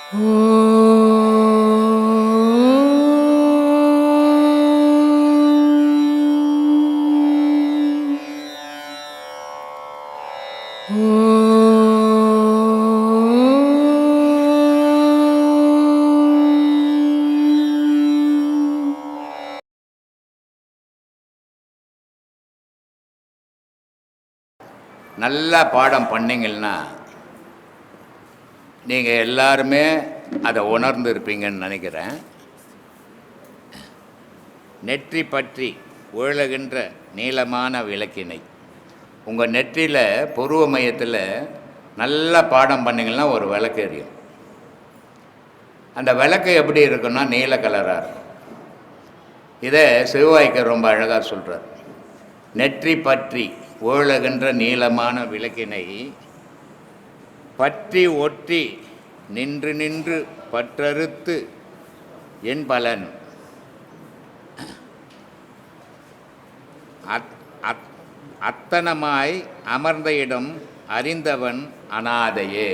நல்லா பாடம் பண்ணிங்கன்னா நீங்கள் எல்லாருமே அதை உணர்ந்து இருப்பீங்கன்னு நினைக்கிறேன். நெற்றி பற்றி உழலுகின்ற நீளமான விளக்கினை உங்கள் நெற்றியில் புருவ மையத்தில் நல்லா பாடம் பண்ணிங்கன்னா ஒரு விளக்கு எரியும். அந்த விளக்கு எப்படி இருக்குன்னா நீல கலராக இருக்கும். இதை சிவவாய்க்கர் ரொம்ப அழகாக சொல்கிறார். நெற்றி பற்றி உழலுகின்ற நீளமான விளக்கினை பற்றி ஒற்றி நின்று நின்று பற்றறுத்து என் பலன் அத்தனமாய் அமர்ந்த இடம் அறிந்தவன் அனாதையே.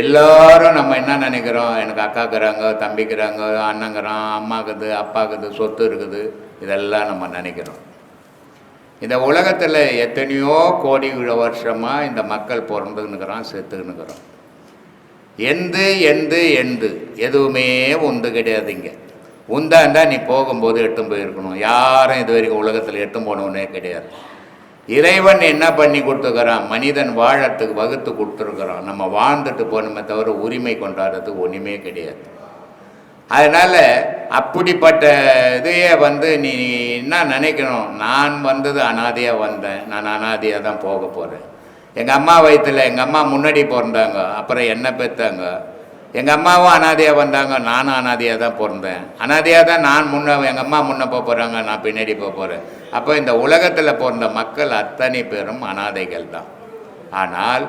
எல்லாரும் நம்ம என்ன நினைக்கிறோம், எனக்கு அக்காக்குறாங்க, தம்பிக்கிறாங்க, அண்ணங்கிறான், அம்மாக்குது, அப்பாக்குது, சொத்து இருக்குது, இதெல்லாம் நம்ம நினைக்கிறோம். இந்த உலகத்தில் எத்தனையோ கோடி வருஷமாக இந்த மக்கள் பிறந்துன்னுக்கிறோம், செத்துன்னுக்கிறோம். எந்து எதுவுமே உந்து கிடையாதுங்க. உந்தாண்டா நீ போகும்போது எட்டும் போயிருக்கணும். யாரும் இது வரைக்கும் உலகத்தில் எட்டும் போனவனே கிடையாது. இறைவன் என்ன பண்ணி கொடுத்துக்கிறான், மனிதன் வாழறதுக்கு வகுத்து கொடுத்துருக்குறான். நம்ம வாழ்ந்துட்டு போனோமே தவிர உரிமை கொண்டாடுறதுக்கு ஒன்றுமே கிடையாது. அதனால் அப்படிப்பட்ட இதையே நீ என்ன நினைக்கணும், நான் வந்தது அனாதையாக வந்தேன், நான் அனாதையாக தான் போக போகிறேன். எங்கள் அம்மா வயிற்றில் எங்கள் அம்மா முன்னாடி பிறந்தாங்க, அப்புறம் என்ன பெற்றாங்க. எங்கள் அம்மாவும் அனாதையாக வந்தாங்க, நானும் அனாதையாக தான் பிறந்தேன். அனாதையாக தான் நான் எங்கள் அம்மா முன்னே போக போகிறாங்க, நான் பின்னாடி போக போகிறேன். அப்போ இந்த உலகத்தில் பிறந்த மக்கள் அத்தனை பேரும் அனாதைகள் தான். ஆனால்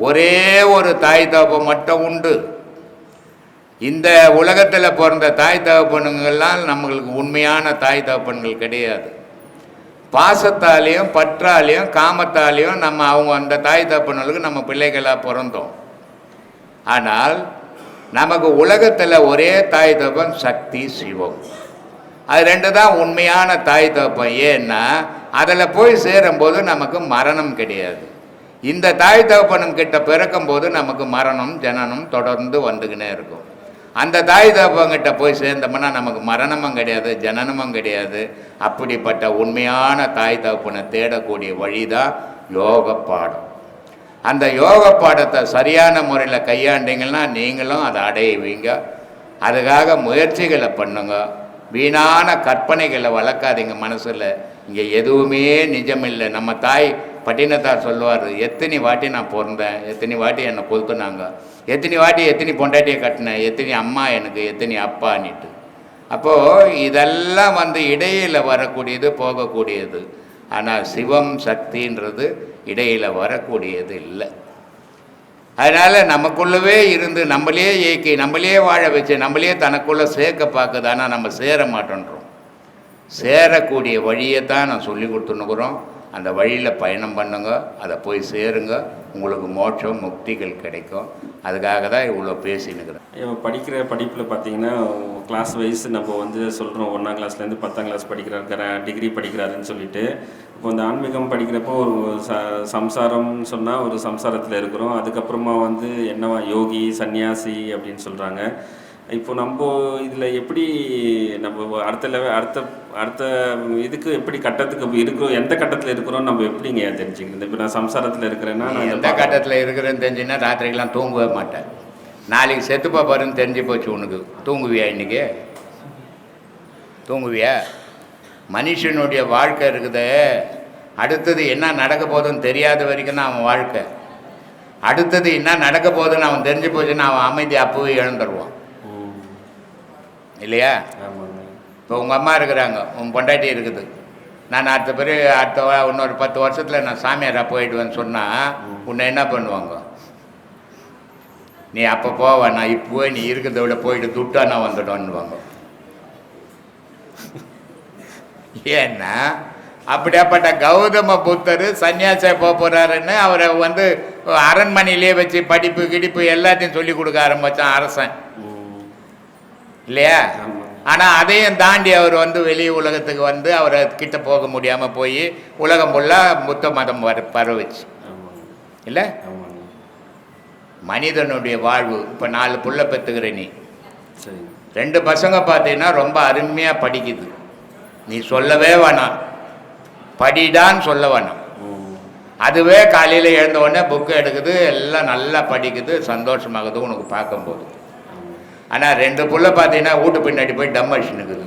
ஒரே ஒரு தாய் தகப்பு மட்டும் உண்டு. இந்த உலகத்தில் பிறந்த தாய் தகப்பனுங்கள்லாம் நம்மளுக்கு உண்மையான தாய் தகப்பன்கள் கிடையாது. பாசத்தாலேயும் பற்றாலேயும் காமத்தாலேயும் நம்ம அந்த தாய் தகப்பன்களுக்கு நம்ம பிள்ளைகளாக பிறந்தோம். ஆனால் நமக்கு உலகத்தில் ஒரே தாய் தகப்பன் சக்தி, சிவம். அது ரெண்டு தான் உண்மையான தாய் தகப்பன். ஏன்னா அதில் போய் சேரும்போது நமக்கு மரணம் கிடையாது. இந்த தாய் தகப்பனுங்கிட்ட பிறக்கும்போது நமக்கு மரணம் ஜனனம் தொடர்ந்து வந்துக்கினே இருக்கும். அந்த தாய் தகப்பங்கிட்ட போய் சேர்ந்தோம்னா நமக்கு மரணமும் கிடையாது, ஜனனமும் கிடையாது. அப்படிப்பட்ட உண்மையான தாய் தகப்பனை தேடக்கூடிய வழிதான் யோக பாடம். அந்த யோக பாடத்தை சரியான முறையில் கையாண்டிங்கன்னா நீங்களும் அதை அடைவீங்க. அதுக்காக முயற்சிகளை பண்ணுங்க. வீணான கற்பனைகளை வளர்க்காதீங்க மனசில். இங்கே எதுவுமே நிஜமில்லை. நம்ம தாய் பட்டினத்தார் சொல்லுவார், எத்தனை வாட்டி நான் பிறந்தேன், எத்தனை வாட்டி என்னை கொளுத்துனாங்க, எத்தனை வாட்டி எத்தனை பொண்டாட்டியை கட்டினேன், எத்தனை அம்மா எனக்கு, எத்தனை அப்பான்னுட்டு. அப்போது இதெல்லாம் இடையில் வரக்கூடியது, போகக்கூடியது. ஆனால் சிவம் சக்தின்றது இடையில் வரக்கூடியது இல்லை. அதனால் நமக்குள்ளவே இருந்து நம்மளே இயக்கி நம்மளே வாழ வச்சு நம்மளே தனக்குள்ளே சேர்க்க பார்க்குது. ஆனால் நம்ம சேர மாட்டேன்றோம். சேரக்கூடிய வழியை தான் நான் சொல்லி கொடுத்துன்னுக்குறோம். அந்த வழியில் பயணம் பண்ணுங்க, அதை போய் சேருங்க, உங்களுக்கு மோட்சம் முக்திகள் கிடைக்கும். அதுக்காக தான் இவ்வளோ பேசினுக்கிறேன். படிக்கிற படிப்பில் பார்த்தீங்கன்னா கிளாஸ் வைஸ் நம்ம சொல்கிறோம், 1ஆம் கிளாஸ்லேருந்து 10ஆம் கிளாஸ் படிக்கிறாரு, டிகிரி படிக்கிறாருன்னு சொல்லிட்டு. இப்போ இந்த ஆன்மீகம் படிக்கிறப்போ ஒரு சம்சாரம்னு சொன்னால் ஒரு சம்சாரத்தில் இருக்கிறோம். அதுக்கப்புறமா என்னவா யோகி சன்னியாசி அப்படின்னு சொல்கிறாங்க. இப்போ நம்ம இதில் எப்படி நம்ம அடுத்த இதுக்கு எப்படி கட்டத்துக்கு இருக்கிறோம், எந்த கட்டத்தில் இருக்கிறோம் நம்ம எப்படிங்க தெரிஞ்சுக்கிறது? இப்போ நான் சம்சாரத்தில் இருக்கிறேன்னா நான் எந்த கட்டத்தில் இருக்கிறேன்னு தெரிஞ்சுன்னா ராத்திரிக்கெல்லாம் தூங்கவே மாட்டேன். நாளைக்கு செத்துப்பா பாருன்னு தெரிஞ்சு போச்சு உனக்கு. தூங்குவியா? இன்றைக்கி தூங்குவியா? மனுஷனுடைய வாழ்க்கை இருக்குது. அடுத்தது என்ன நடக்க போகுதுன்னு தெரியாத வரைக்கும் தான் அவன் வாழ்க்கை. அடுத்தது என்ன நடக்க போகுதுன்னு அவன் தெரிஞ்சு போச்சுன்னா அவன் அமைதி அப்பவே இழந்துருவான் இல்லையா? இப்போ உங்கள் அம்மா இருக்கிறாங்க, உன் பொண்டாட்டி இருக்குது. நான் அடுத்த இன்னொரு 10 வருஷத்தில் நான் சாமியாராக போயிடுவேன்னு சொன்னால் உன்னை என்ன பண்ணுவாங்க? நீ அப்போ போவ, நான் இப்போவே நீ இருக்கிறத விட போயிட்டு துட்டா நான் வந்துட்டோன்னுவாங்க. ஏன்னா அப்படியாப்பட்ட கௌதம புத்தர் சன்னியாசியா போறாருன்னு அவரை வந்து அரண்மனையிலே வச்சு படிப்பு கிடிப்பு எல்லாத்தையும் சொல்லி கொடுக்க ஆரம்பிச்சான் அரசன் இல்லையா. ஆனால் அதையும் தாண்டி அவர் வந்து வெளி உலகத்துக்கு வந்து அவரை கிட்ட போக முடியாமல் போய் உலகம் ஃபுல்லாக புத்த மதம் பரவுச்சு இல்லை. மனிதனுடைய வாழ்வு இப்போ 4 புள்ள பெற்றுக்கிற நீ 2 பசங்க பார்த்தீங்கன்னா ரொம்ப அருமையாக படிக்குது. நீ சொல்லவே வேணாம், படிடான்னு சொல்ல வேணாம். அதுவே காலையில் எழுந்த உடனே புக்கு எடுக்குது, எல்லாம் நல்லா படிக்குது, சந்தோஷமாகுது உனக்கு பார்க்கும்போது. ஆனால் 2 புள்ள பார்த்தீங்கன்னா வீட்டு பின்னாடி போய் டம் அடிச்சுனுக்குது.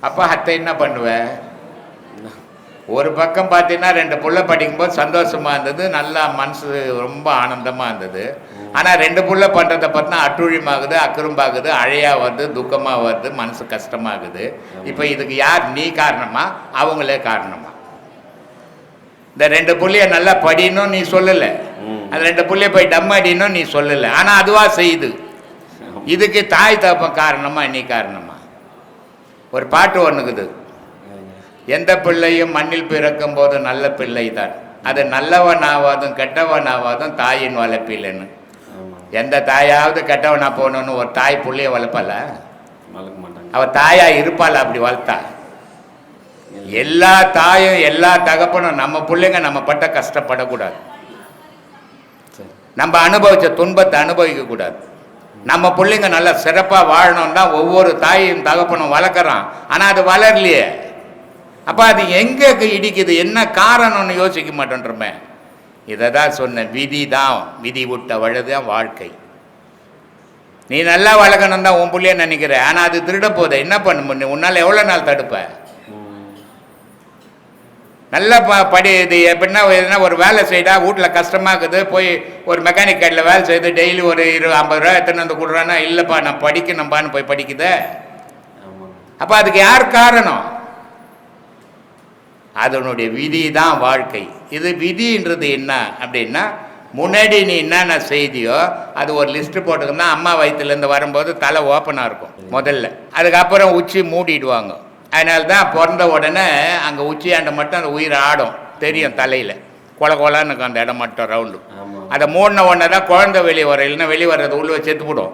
அப்போ அத்தை என்ன பண்ணுவேன்? ஒரு பக்கம் பார்த்தீங்கன்னா 2 புள்ள படிக்கும்போது சந்தோஷமாக இருந்தது, நல்லா மனசு ரொம்ப ஆனந்தமாக இருந்தது. ஆனால் 2 புள்ள பண்ணுறதை பார்த்தா அட்டுழியமாகுது, அக்குறும்பாகுது, அழையாக வருது, துக்கமாக வருது, மனசு கஷ்டமாகுது. இப்போ இதுக்கு யார் நீ காரணமா அவங்களே காரணமா? இந்த 2 புள்ளைய நல்லா படினும் நீ சொல்லலை, அந்த 2 புள்ளைய போய் டம் அடினும் நீ சொல்லலை, ஆனால் அதுவாக செய்யுது. இதுக்கு தாய் தகப்பன் காரணமா நீ காரணமா? ஒரு பாட்டு ஒன்றுக்குது, எந்த பிள்ளையும் மண்ணில் பிறக்கும் போது நல்ல பிள்ளை தான், அது நல்லவன் ஆவாதும் கெட்டவன் ஆவாதும் தாயின் வளர்ப்பில்லைன்னு. எந்த தாயாவது கெட்டவனா போகணுன்னு ஒரு தாய் பிள்ளைய வளர்ப்பால? அவள் தாயா இருப்பாள் அப்படி வளர்த்தா? எல்லா தாயும் எல்லா தகப்பனும் நம்ம பிள்ளைங்க நம்ம பட்ட கஷ்டப்படக்கூடாது, நம்ம அனுபவிச்ச துன்பத்தை அனுபவிக்க கூடாது. நம்ம பிள்ளைங்க நல்லா சிறப்பாக வாழணும் தான் ஒவ்வொரு தாயும் தகப்பனும் வளர்க்குறான். ஆனால் அது வளரலையே. அப்போ அது எங்கே இடிக்குது, என்ன காரணம்னு யோசிக்க மாட்டேன்றமே. இதை தான் சொன்னேன், விதி தான், விதி விட்ட வழிதான் வாழ்க்கை. நீ நல்லா வளர்க்கணும் தான் உன் பிள்ளைய நினைக்கிற, ஆனால் அது திருட போதே என்ன பண்ண முடியும்? உன்னால் எவ்வளோ நாள் தடுப்ப? நல்லா படி. இது எப்படின்னா எதுனா ஒரு வேலை செய்தா வீட்டில் கஷ்டமாக இருக்குது, போய் ஒரு மெக்கானிக் கடையில் வேலை செய்து டெய்லி ஒரு 50 ரூபா எத்தனை வந்து கொடுறான்னா, இல்லைப்பா நான் படிக்கணும்பான்னு போய் படிக்குதே. அப்போ அதுக்கு யார் காரணம்? அதனுடைய விதி தான் வாழ்க்கை. இது விதின்றது என்ன அப்படின்னா, முன்னாடி நீ என்னென்ன செய்தியோ அது ஒரு லிஸ்ட்டு போட்டுக்கணும். அம்மா வயிற்றுலேருந்து வரும்போது தலை ஓப்பனாக இருக்கும் முதல்ல, அதுக்கப்புறம் உச்சி மூடிடுவாங்க. அதனால தான் பிறந்த உடனே அங்கே உச்சியாண்ட மட்டும் அந்த உயிர் ஆடும் தெரியும், தலையில் கொல கொலான்னு இருக்கும் அந்த இடம் மட்டும் ரவுண்டு. அதை மூடின உடனே தான் குழந்தை வெளியே வர, இல்லைன்னா வெளியே வர்றது உள்ள செத்து போடும்.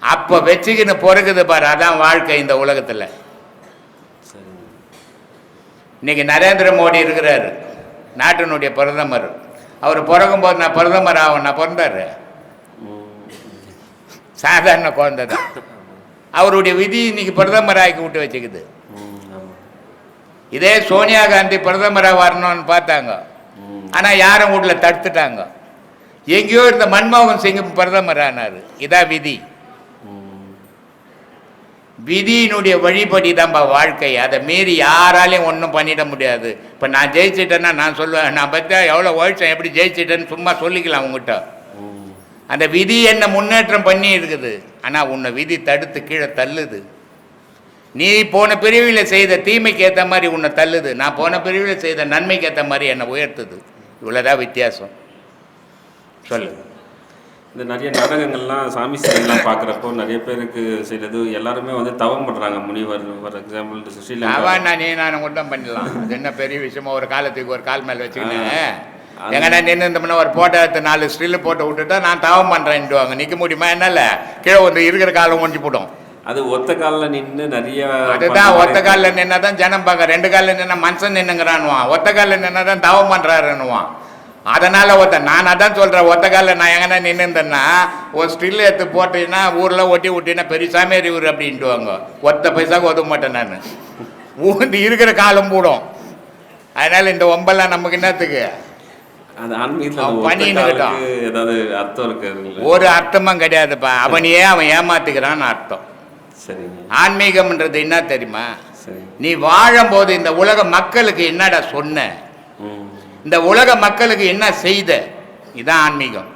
அப்போ வச்சுக்கின்னு பொறுக்குது பாரு, அதான் வாழ்க்கை இந்த உலகத்தில். இன்னைக்கு நரேந்திர மோடி இருக்கிறாரு, நாட்டினுடைய பிரதமர். அவர் பிறக்கும்போது நான் பிரதமர் ஆகும், நான் பிறந்தாரு சாதாரண குழந்தை தான். அவருடைய விதி இன்னைக்கு பிரதமர் ஆக்கி விட்டு வச்சுக்குது. இதே சோனியா காந்தி பிரதமராக வரணும்னு பார்த்தாங்க, ஆனால் யாரும் வீட்டில் தடுத்துட்டாங்க. எங்கேயோ இருந்த மன்மோகன் சிங் பிரதமர் ஆனார். இதான் விதி. விதியினுடைய வழிபடி தான்ப்பா வாழ்க்கை. அதை மீறி யாராலையும் ஒன்றும் பண்ணிட முடியாது. இப்போ நான் ஜெயிச்சிட்டேன்னா நான் சொல்லுவேன், நான் பற்றியா எவ்வளோ உழைச்சேன், எப்படி ஜெயிச்சிட்டேன்னு சும்மா சொல்லிக்கலாம் உங்ககிட்ட. அந்த விதி என்ன முன்னேற்றம் பண்ணி இருக்குது, ஆனால் உன்னை விதி தடுத்து கீழே தள்ளுது. நீ போன பிரிவில் செய்த தீமைக்கு ஏற்ற மாதிரி உன்னை தள்ளுது, நான் போன பிரிவில் செய்த நன்மைக்கு ஏற்ற மாதிரி என்னை உயர்த்துது. இவ்வளோதான் வித்தியாசம். சொல்லு. இந்த நிறைய நாடகங்கள்லாம் சாமி சிலைகள்லாம் பார்க்குறப்போ நிறைய பேருக்கு செய்கிறது எல்லாருமே வந்து தவம் பண்ணுறாங்க. முனிவர் ஃபார் எக்ஸாம்பிள் ஸ்ரீலங்கா, நான் கூட தான் பண்ணலாம். அது என்ன பெரிய விஷயமா? ஒரு காலத்துக்கு ஒரு கால் மேலே வச்சுக்கினேன் எங்கன்னா நின்று இருந்தோம்னா ஒரு போட்டோ எடுத்து 4 ஸ்டில்லு போட்டு விட்டுட்டா நான் தவம் பண்ணுறேன்ட்டுவாங்க. நிற்க முடியுமா? என்னால கீழே வந்து இருக்கிற காலம் ஒஞ்சி போடும். அது ஒத்த காலில் நின்று நிறைய, அதுதான் ஒத்த காலில் நின்னா தான் ஜனம் பார்க்க. 2 காலில் நின்னா மனுஷன் நின்னுங்கிறான்வான், ஒத்த காலில் நின்னா தான் தவம் பண்ணுறாருன்னுவான். அதனால் நான் அதான் சொல்கிறேன், ஒத்த காலில் நான் எங்கன்னா நின்றுந்தேன்னா ஒரு ஸ்டில் எடுத்து போட்டீங்கன்னா ஊரில் ஒட்டி விட்டினா பெரிய சாமியார் இவர் அப்படின்ட்டுவாங்க. ஒத்த பைசாவுக்கு ஒதுக்க மாட்டேன் நான், ஊந்து இருக்கிற காலம் போடும். அதனால் இந்த ஒம்பெல்லாம் நமக்கு என்னத்துக்கு? அது பண்ணிக்கிட்டோம். ஏதாவது அர்த்தம் இருக்கு? ஒரு அர்த்தமும் கிடையாதுப்பா. அவனையே அவன் ஏமாத்துக்கிறான்னு அர்த்தம். சரி. ஆன்மீகம்ன்றது என்ன தெரியுமா? நீ வாழும்போது இந்த உலக மக்களுக்கு என்னடா சொன்ன, இந்த உலக மக்களுக்கு என்ன செய்த, இதான் ஆன்மீகம்.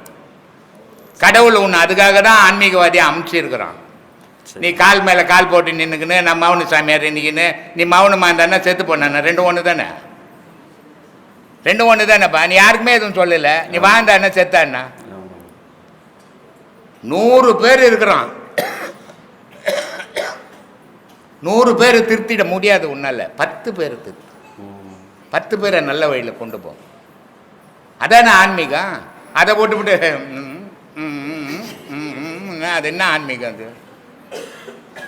கடவுள் உன்னை அதுக்காக தான் ஆன்மீகவாதியை அமைச்சிருக்கிறான். நீ கால் மேலே கால் போட்டு நின்றுக்குன்னு நான் மௌன சாமியார் நிற்கின்னு நீ மௌனமாக இருந்தானே செத்து போனானே, 2 ஒன்று தானே, 2 ஒன்று தானேப்பா. நீ யாருக்குமே எதுவும் சொல்லலை, நீ வாழ்ந்தானே செத்தான்னா. 100 பேர் இருக்கிறான், 100 பேர் திருத்திட முடியாது உன்னால, 10 பேர் திருத்து. 10 பேரை நல்ல வழியில் கொண்டு போ. அதானே ஆன்மீகம். அதை போட்டுவிட்டு அது என்ன ஆன்மீகம் அது?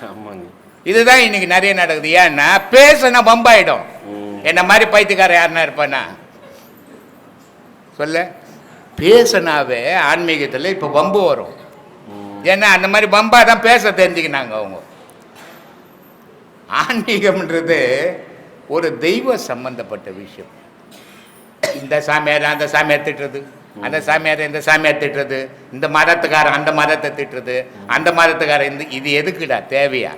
ஆமாங்க. இதுதான் இன்னைக்கு நிறைய நடக்குது. ஏன்னா பேசுனா பம்பாயிடும். என்ன மாதிரி பைத்தியக்காரன் யாருன்னா இருப்பானா சொல்ல? பேசுனாவே ஆன்மீகத்தில் இப்போ பம்பு வரும். ஏன்னா அந்த மாதிரி பம்பா தான் பேச தெரிஞ்சுக்கினாங்க அவங்க. ஆன்மீகம்ன்றது ஒரு தெய்வ சம்பந்தப்பட்ட விஷயம். இந்த சாமியார் அந்த சாமியார் திட்டுறது, அந்த சாமியார் இந்த சாமியார் திட்டுறது, இந்த மதத்துக்காரன் அந்த மதத்தை திட்டுறது, அந்த மதத்துக்காரன் இது எதுக்குடா தேவையா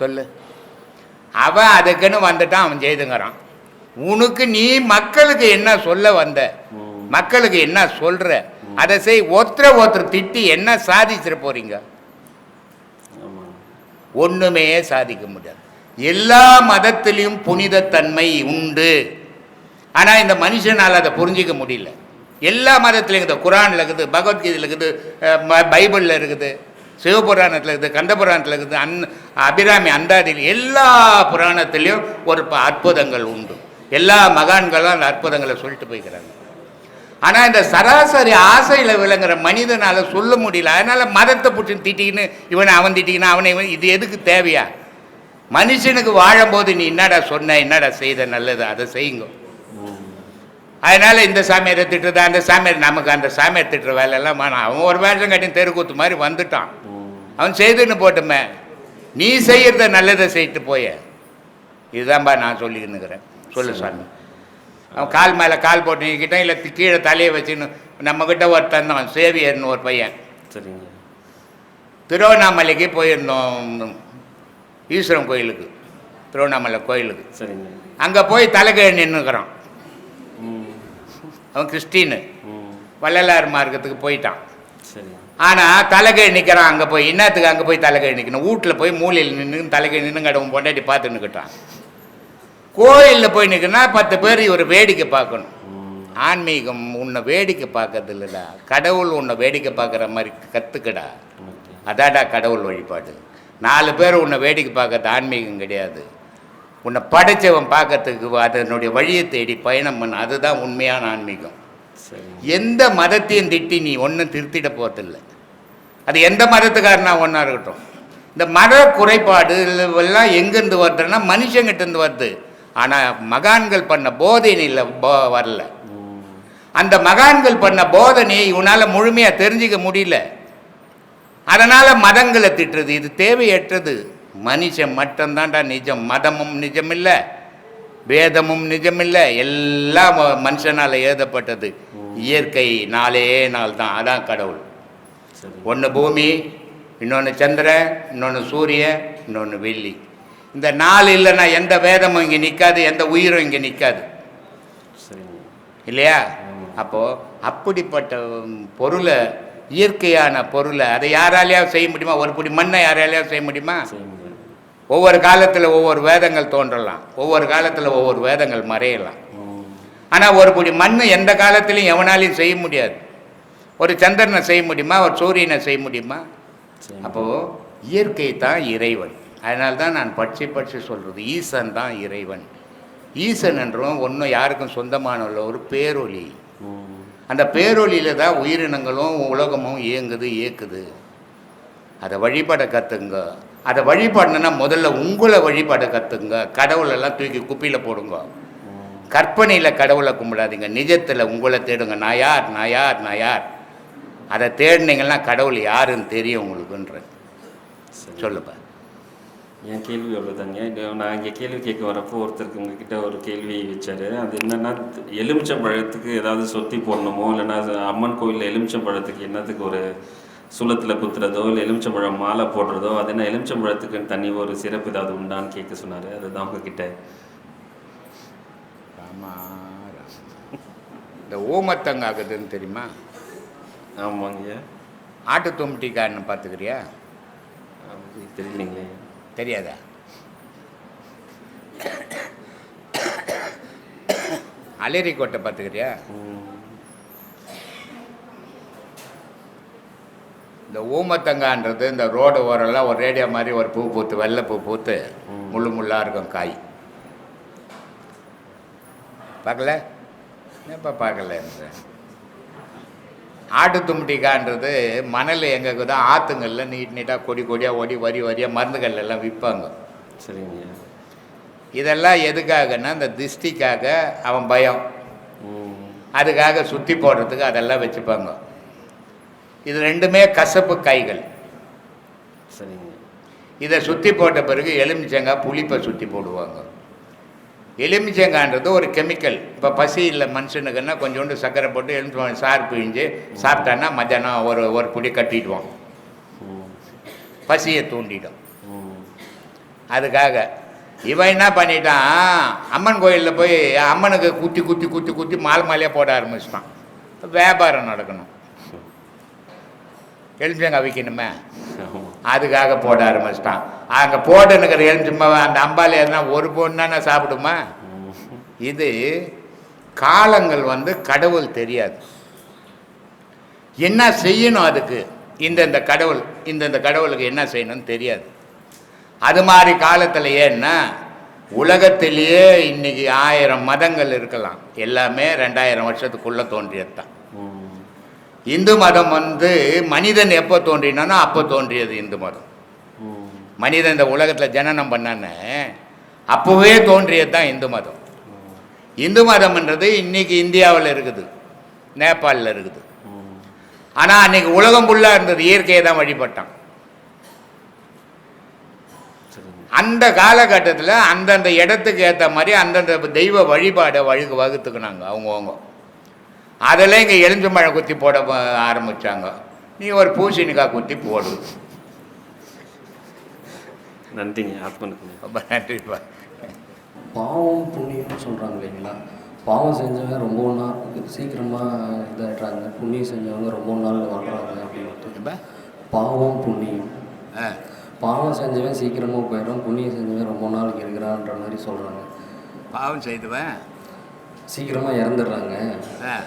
சொல்லு? அவன் அதுக்குன்னு வந்துட்டான், அவன் செய்துங்கிறான். உனக்கு நீ மக்களுக்கு என்ன சொல்ல வந்த, மக்களுக்கு என்ன சொல்ற, அதை செய். ஒருத்தர் திட்டி என்ன சாதிச்சிட போறீங்க? ஒண்ணுமே சாதிக்க முடியாது. எல்லா மதத்திலையும் புனிதத்தன்மை உண்டு. ஆனா இந்த மனுஷனால் அதை புரிஞ்சிக்க முடியல. எல்லா மதத்திலையும் இருக்குது. குரானில் இருக்குது, பகவத்கீதையில் இருக்குது, பைபிளில் இருக்குது, சிவபுராணத்தில் இருக்குது, கந்தபுராணத்தில் இருக்குது, அபிராமி அந்தாதியில், எல்லா புராணத்திலையும் ஒரு அற்புதங்கள் உண்டு. எல்லா மகான்களும் அந்த அற்புதங்களை சொல்லிட்டு போய்க்கிறாங்க. ஆனால் இந்த சராசரி ஆசையில் விளங்குற மனிதனால் சொல்ல முடியல. அதனால் மதத்தை பிடிச்சி திட்டிக்கின்னு இவனை அவன் திட்டிக்கினா அவனை இவன், இது எதுக்கு தேவையா? மனுஷனுக்கு வாழும்போது நீ என்னடா சொன்ன, என்னடா செய்த நல்லது, அதை செய்யுங்க. அதனால் இந்த சாமியாரை திட்டுறது, அந்த சாமியார், நமக்கு அந்த சாமியார் திட்டுற வேலையெல்லாம் வேணாம். அவன் ஒரு வேஷம் கட்டி தெருக்கூத்து மாதிரி வந்துட்டான். அவன் செய்துன்னு போட்டுமே, நீ செய்யறத நல்லதை செய்யிட்டு போய. இதுதான்பா நான் சொல்லிக்கின்னுக்கிறேன். சொல்லு சாமி. அவன் கால் மேலே கால் போட்டுக்கிட்டான், இல்லை கீழே தலையை வச்சுன்னு. நம்மக்கிட்ட ஒருத்தன் தான் சேவியர்னு ஒரு பையன். சரிங்க. திருவண்ணாமலைக்கு போயிருந்தோம், ஈஸ்வரன் கோயிலுக்கு, திருவண்ணாமலை கோயிலுக்கு. சரிங்க. அங்கே போய் தலைகீழ் நின்றுக்கிறான். அவன் கிறிஸ்டின்னு, வள்ளலார் மார்க்கத்துக்கு போயிட்டான். சரி. ஆனால் தலைகீழ் நிற்கிறான். அங்கே போய் என்னத்துக்கு அங்கே போய் தலைகீழ் நிற்கணும்? வீட்டில் போய் மூலையில் நின்று தலைகீழ் நின்று கடவுன் பொண்டாட்டி பார்த்து நிற்கட்டான். கோயிலில் போய் நிற்கணும்னா 10 பேர் இவர் வேடிக்கை பார்க்கணும். ஆன்மீகம் உன்னை வேடிக்கை பார்க்கறது இல்லைடா, கடவுள் உன்னை வேடிக்கை பார்க்குற மாதிரி கற்றுக்கடா. அதாடா கடவுள் வழிபாடு. 4 பேர் உன்னை வேடிக்கை பார்க்கறது ஆன்மீகம் கிடையாது. உன்னை படைச்சவன் பார்க்கறதுக்கு அதனுடைய வழியை தேடி பயணம் பண்ண, அதுதான் உண்மையான ஆன்மீகம். எந்த மதத்தையும் திட்டி நீ ஒன்றும் திருத்திட போகிறதில்லை. அது எந்த மதத்துக்காரனா ஒன்றா இருக்கட்டும். இந்த மத குறைபாடு எல்லாம் எங்கேருந்து வருதுன்னா மனுஷங்கிட்டேருந்து வருது. ஆனால் மகான்கள் பண்ண போதனையில் வரல. அந்த மகான்கள் பண்ண போதனையை இவனால் முழுமையாக தெரிஞ்சிக்க முடியல. அதனால் மதங்களை திட்டுறது இது தேவையற்றது. மனுஷன் மட்டும்தான்டா நிஜம். மதமும் நிஜம் இல்லை, வேதமும் நிஜம் இல்லை. எல்லாம் மனுஷனால் எழுதப்பட்டது. இயற்கை 4 நாள் தான், அதான் கடவுள். ஒன்று பூமி, இன்னொன்று சந்திரன், இன்னொன்று சூரியன், இன்னொன்று வெள்ளி. இந்த 4 இல்லைன்னா எந்த வேதமும் இங்கே நிற்காது, எந்த உயிரும் இங்கே நிற்காது இல்லையா? அப்போது அப்படிப்பட்ட பொருளை, இயற்கையான பொருளை, அதை யாராலையாவது செய்ய முடியுமா? ஒரு பிடி மண்ணை யாராலையாவது செய்ய முடியுமா? ஒவ்வொரு காலத்தில் ஒவ்வொரு வேதங்கள் தோன்றலாம், ஒவ்வொரு காலத்தில் ஒவ்வொரு வேதங்கள் மறையலாம். ஆனால் ஒரு பிடி மண் எந்த காலத்திலையும் எவனாலையும் செய்ய முடியாது. ஒரு சந்திரனை செய்ய முடியுமா? ஒரு சூரியனை செய்ய முடியுமா? அப்போது இயற்கை தான் இறைவன். அதனால தான் நான் பட்சி சொல்கிறது, ஈசன் தான் இறைவன். ஈசன் என்றும் ஒன்றும் யாருக்கும் சொந்தமான ஒரு பேரொளி. அந்த பேரொளியில் தான் உயிரினங்களும் உலகமும் இயங்குது. அதை வழிபட கற்றுங்க. அதை வழிபடணுன்னா முதல்ல உங்களை வழிபட கற்றுங்க. கடவுளெல்லாம் தூக்கி குப்பையில் போடுங்க. கற்பனையில் கடவுளை கும்பிடாதீங்க, நிஜத்தில் உங்களை தேடுங்க. நான் யார். அதை தேடினீங்கன்னா கடவுள் யாருன்னு தெரியும் உங்களுக்குன்ற. சொல்லுப்பா. என் கேள்வி அவ்வளோதாங்க. நான் இங்கே கேள்வி கேட்க வரப்போ ஒருத்தருக்கு உங்ககிட்ட ஒரு கேள்வி வச்சார். அது என்னென்னா, எலுமிச்சம்பழத்துக்கு ஏதாவது சொத்தி போடணுமோ, இல்லைன்னா அம்மன் கோயிலில் எலுமிச்சம்பழத்துக்கு என்னத்துக்கு ஒரு சூலத்தில் குத்துறதோ, இல்லை எலுமிச்சம்பழம் மாலை போடுறதோ, அது என்ன எலுமிச்சம்பழத்துக்கு தனி ஒரு சிறப்பு ஏதாவது உண்டான்னு கேட்க சொன்னார். அதுதான் உங்ககிட்ட. இந்த ஓமத்தங்க ஆகுதுன்னு தெரியுமா? ஆமாங்க. ஆட்டு தொம்ட்டிக்காரன்னு பார்த்துக்கிறியா? தெரியலீங்க. தெரியாதா? அலேரி கோட்டை பார்த்துக்கிறியா? இந்த ஊமத்தங்கான்றது இந்த ரோடு ஓரெல்லாம் ஒரு ரேடியோ மாதிரி ஒரு பூ பூத்து, வெள்ளை பூ பூத்து முள்ளு முள்ளாக இருக்கும் காய். பார்க்கல? இப்போ பார்க்கல. ஆட்டு தும்பிட்டிக்கான்றது மணல் எங்கே தான் ஆற்றுங்களில் நீட்டாக கொடி கொடியாக ஓடி வரி வரியாக மருந்துகள் எல்லாம் விற்பாங்க. சரிங்க. இதெல்லாம் எதுக்காகன்னா இந்த திஷ்டிக்காக அவன் பயம், அதுக்காக சுற்றி போடுறதுக்கு அதெல்லாம் வச்சுப்பாங்க. இது ரெண்டுமே கசப்பு காய்கள். சரிங்க. இதை சுற்றி போட்ட பிறகு எலுமிச்சங்காய் புளிப்பை சுற்றி போடுவாங்க. எலுமிச்சங்கான்றது ஒரு கெமிக்கல். இப்போ பசி இல்லை மனுஷனுக்குன்னா கொஞ்சோண்டு சர்க்கரை போட்டு எலுமிச்சம் சாறு பிழிஞ்சு சாப்பிட்டான்னா மத்தியானம் ஒரு புடி கட்டிடுவோம், பசியை தூண்டிடும். அதுக்காக இவன் என்ன பண்ணிட்டான், அம்மன் கோயிலில் போய் அம்மனுக்கு குத்தி குத்தி குத்தி குத்தி மாலையாக போட ஆரம்பிச்சிட்டான். வியாபாரம் நடக்கணும், எலுமிச்சங்காய் விற்கணுமே, அதுக்காக போட ஆரம்பிச்சிட்டான். அங்கே போட்டுன்னுக்கிற எலுமிச்சம்மா அந்த அம்பாலே எதுனா ஒரு பொண்ணானே சாப்பிடுமா? இது காலங்கள் கடவுள் தெரியாது, என்ன செய்யணும் அதுக்கு, இந்தந்த கடவுளுக்கு என்ன செய்யணும்னு தெரியாது. அது மாதிரி காலத்தில் ஏன்னா உலகத்திலேயே இன்னைக்கு 1000 மதங்கள் இருக்கலாம், எல்லாமே 2000 வருஷத்துக்குள்ளே தோன்றியது தான். இந்து மதம் மனிதன் எப்போ தோன்றினானோ அப்போ தோன்றியது இந்து மதம். மனிதன் இந்த உலகத்தில் ஜனனம் பண்ணானே அப்போவே தோன்றியது தான் இந்து மதம். இந்து மதம்ன்றது இன்னைக்கு இந்தியாவில் இருக்குது, நேபாளில் இருக்குது. ஆனால் அன்னைக்கு உலகம் ஃபுல்லாக இருந்தது, இயற்கையை தான் வழிபட்டான். அந்த காலகட்டத்தில் அந்தந்த இடத்துக்கு ஏற்ற மாதிரி அந்தந்த தெய்வ வழிபாடை வகுத்துக்கினாங்க அவங்கவுங்க. அதெல்லாம் இங்கே எலுமிச்சம்பழம் குத்தி போட ஆரம்பித்தாங்க. நீ ஒரு பூசணிக்காய் குத்தி போடு. நன்றிங்க, ஆத்மனுக்கு ரொம்ப நன்றிப்பா. பாவம் புண்ணியம்னு சொல்கிறாங்க இல்லைங்களா? பாவம் செஞ்சவங்க ரொம்ப நாள் சீக்கிரமாக இதாகிடுறாங்க, புண்ணியம் செஞ்சவங்க ரொம்ப நாள் வாழ்கிறாங்க அப்படின்னு. பாவம் புண்ணியம், பாவம் செஞ்சவன் சீக்கிரமாக போயிடும், புண்ணியம் செஞ்சவன் ரொம்ப நாளைக்கு இருக்கிறான்ற மாதிரி சொல்கிறாங்க. பாவம் செய்துவேன் சீக்கிரமாக இறந்துடுறாங்க,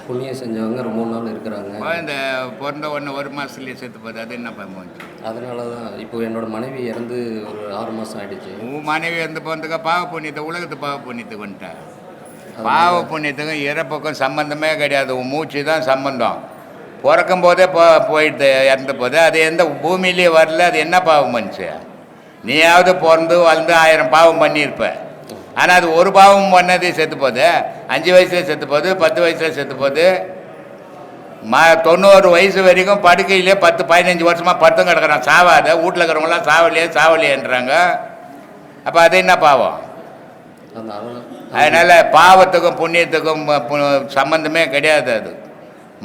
புண்ணியம் செஞ்சவங்க ரொம்ப நாள் இருக்கிறாங்க. இந்த பிறந்த ஒன்று ஒரு மாதத்துலேயே செத்து போகுது, அது என்ன பண்ணுவோம்? அதனால தான் இப்போ என்னோட மனைவி இறந்து ஒரு 6 மாதம் ஆகிடுச்சு. உன் மனைவி இறந்து போனதுக்கா பாவ புண்ணியத்தை உலகத்து பாவ புண்ணியத்துக்கு வந்துட்டேன். பாவ புண்ணியத்துக்கும் இறப்புக்கும் சம்பந்தமே கிடையாது, உன் மூச்சு தான் சம்பந்தம். பிறக்கும் போதே போயிட்டு இறந்த போது அது எந்த பூமியிலே வரல, அது என்ன பாவம் பண்ணுச்சு? நீயாவது பிறந்து வளர்ந்து 1000 பாவம் பண்ணியிருப்ப, ஆனால் அது ஒரு பாவம் பண்ணதே செத்து போகுது. 5 வயசுல செத்து போகுது, 10 வயசுல செத்து போகுது, 90 வயசு வரைக்கும் படுக்கையிலே 10-15 வருஷமாக படுத்தும் கிடக்கிறான், சாவாத. வீட்டில் இருக்கிறவங்களாம் சாவலையேன்றாங்க. அப்போ அது என்ன பாவம்? அதனால் பாவத்துக்கும் புண்ணியத்துக்கும் சம்மந்தமே கிடையாது. அது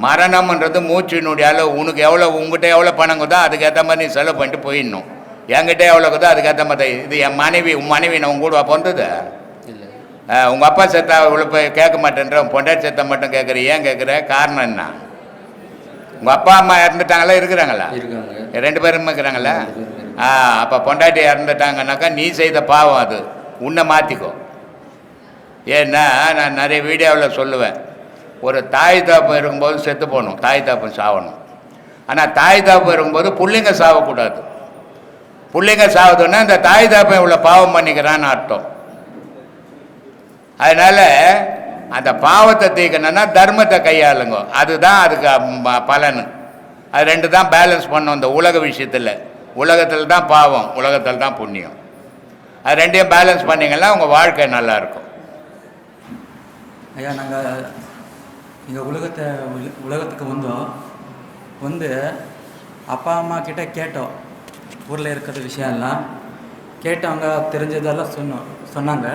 மரணம்ன்றது மூச்சினுடைய அளவு. உனக்கு உங்ககிட்ட எவ்வளோ பணம் கொடுத்தோ அதுக்கேற்ற மாதிரி நீ செலவு பண்ணிட்டு போயிடணும். என்கிட்ட எவ்வளோ கொடுத்தோ அதுக்கேற்ற மாதிரி. இது என் மனைவி, உன் மனைவி நான் உங்க கூட பிறந்தது. உங்கள் அப்பா செத்தா இவ்வளோ போய் கேட்க மாட்டேன்ற, உன் பொண்டாட்டி செத்த மட்டும் கேட்குற. ஏன் கேட்குற? காரணம் என்ன? உங்கள் அப்பா அம்மா இறந்துட்டாங்களா? இருக்கிறாங்களா? 2 பேரும் இருக்கிறாங்களா? அப்போ பொண்டாட்டி இறந்துட்டாங்கன்னாக்கா நீ செய்த பாவம், அது உன்னை மாற்றிக்கோ. ஏன்னா நான் நிறைய வீடியோவில் சொல்லுவேன், ஒரு தாய் தாப்பம் இருக்கும்போது செத்து போகணும், தாய் தாப்பம் சாவணும். ஆனால் தாய் தாப்பம் இருக்கும்போது பிள்ளைங்க சாவக்கூடாது. பிள்ளைங்க சாவுதுன்னா இந்த தாய் தாப்பம் இவ்வளோ பாவம் பண்ணிக்கிறான்னு அர்த்தம். அதனால் அந்த பாவத்தை தீர்க்கணுன்னா தர்மத்தை கையாளுங்க, அதுதான் அதுக்கு பலன். அது 2 தான் பேலன்ஸ் பண்ணும் இந்த உலக விஷயத்தில். உலகத்தில் தான் பாவம், உலகத்தில் தான் புண்ணியம். அது 2ஐயும் பேலன்ஸ் பண்ணிங்கன்னா உங்கள் வாழ்க்கை நல்லாயிருக்கும். ஐயா, நாங்கள் இங்கே உலகத்துக்கு வந்து அப்பா அம்மா கிட்டே கேட்டோம், ஊரில் இருக்கிற விஷயம்லாம் கேட்டவங்க தெரிஞ்சதெல்லாம் சொன்னாங்க.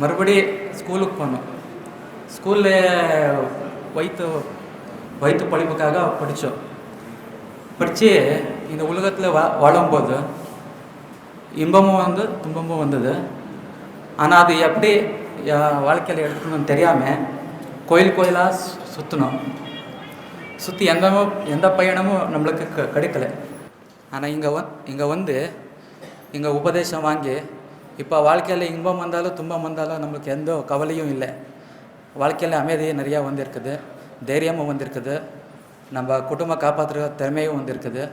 மறுபடி ஸ்கூலுக்கு போனோம். ஸ்கூலில் வயிற்று படிப்புக்காக படித்து இந்த உலகத்தில் வாழும்போது இன்பமும் துன்பமும் வந்தது. ஆனால் அது எப்படி வாழ்க்கையில் எடுக்கணும்னு தெரியாமல் கோயிலாக சுற்றணும். சுற்றி எந்த பயணமும் நம்மளுக்கு கிடைக்கல. ஆனால் இங்கே உபதேசம் வாங்கி இப்போ வாழ்க்கையில் இன்பம் வந்தாலும் துன்பம் வந்தாலும் நம்மளுக்கு எந்த கவலையும் இல்லை. வாழ்க்கையில் அமைதி நிறையா வந்திருக்குது, தைரியமும் வந்திருக்குது, நம்ம குடும்பம் காப்பாற்றுற திறமையும் வந்திருக்குது.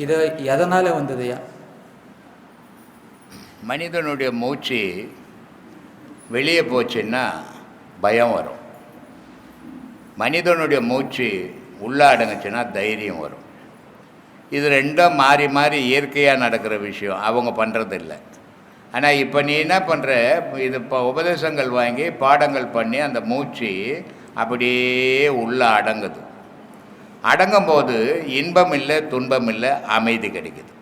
இது எதனால் வந்ததுயா? மனிதனுடைய மூச்சு வெளியே போச்சுன்னா பயம் வரும். மனிதனுடைய மூச்சு உள்ளே அடங்குச்சுன்னா தைரியம் வரும். இது ரெண்டும் மாறி மாறி இயற்கையாக நடக்கிற விஷயம், அவங்க பண்ணுறதில்லை. ஆனால் இப்போ நீ என்ன பண்ணுற, இது இப்போ உபதேசங்கள் வாங்கி பாடங்கள் பண்ணி அந்த மூச்சு அப்படியே உள்ளே அடங்குது. அடங்கும்போது இன்பம் இல்லை, துன்பம் இல்லை, அமைதி கிடைக்குது.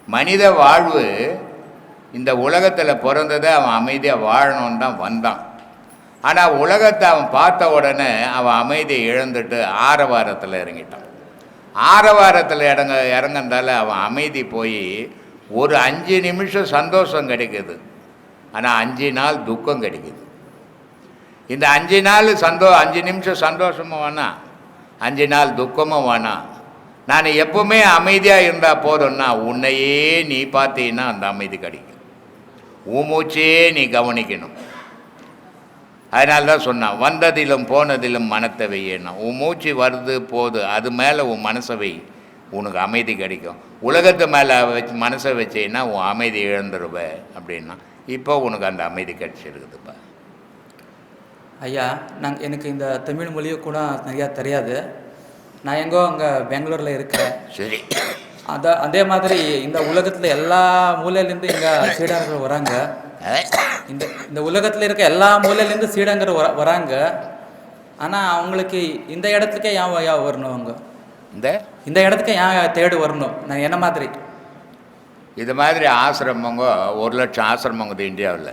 மனித வாழ்வு இந்த உலகத்தில் பிறந்ததை அவன் அமைதியாக வாழணுன்னு தான் வந்தான். ஆனால் உலகத்தை அவன் பார்த்த உடனே அவன் அமைதியை இழந்துட்டு ஆரவாரத்தில் இறங்கிட்டான். ஆரவாரத்தில் இறங்கந்தால அவன் அமைதி போய் ஒரு 5 நிமிஷம் சந்தோஷம் கிடைக்குது, ஆனால் 5 நாள் துக்கம் கிடைக்குது. இந்த 5 நிமிஷம் சந்தோஷமும் வேணாம், 5 நாள் துக்கமும் வேணாம். நான் எப்பவுமே அமைதியாக இருந்தால் போதும்னா உன்னையே நீ பார்த்தீங்கன்னா அந்த அமைதி கிடைக்கும். மூச்சே நீ கவனிக்கணும். அதனால தான் சொன்னான், வந்ததிலும் போனதிலும் மனத்தை வையணும். உன் மூச்சு வருது போது அது மேலே உன் மனசை வை, உனக்கு அமைதி கிடைக்கும். உலகத்து மேலே வச்சு மனசை வச்சேன்னா உன் அமைதி இழந்துருவ அப்படின்னா இப்போ உனக்கு அந்த அமைதி கிடைச்சிருக்குதுப்பா. ஐயா, எனக்கு இந்த தமிழ் மொழியும் கூட நிறையா தெரியாது. நான் எங்கோ அங்கே பெங்களூரில் இருக்கிறேன். சரி, அதே மாதிரி இந்த உலகத்தில் எல்லா மூலையிலேருந்து இங்கே சீடர்கள் வராங்க. இந்த உலகத்தில் இருக்க எல்லா மூலையிலேருந்து சீடங்கள் வராங்க. ஆனால் அவங்களுக்கு இந்த இடத்துக்கே ஏன் வரணும்? அவங்க இந்த இடத்துக்கு ஏன் தேடி வரணும்? நான் என்ன மாதிரி இது மாதிரி ஆசிரமங்க 1,00,000 ஆசிரமங்க இந்தியாவில்.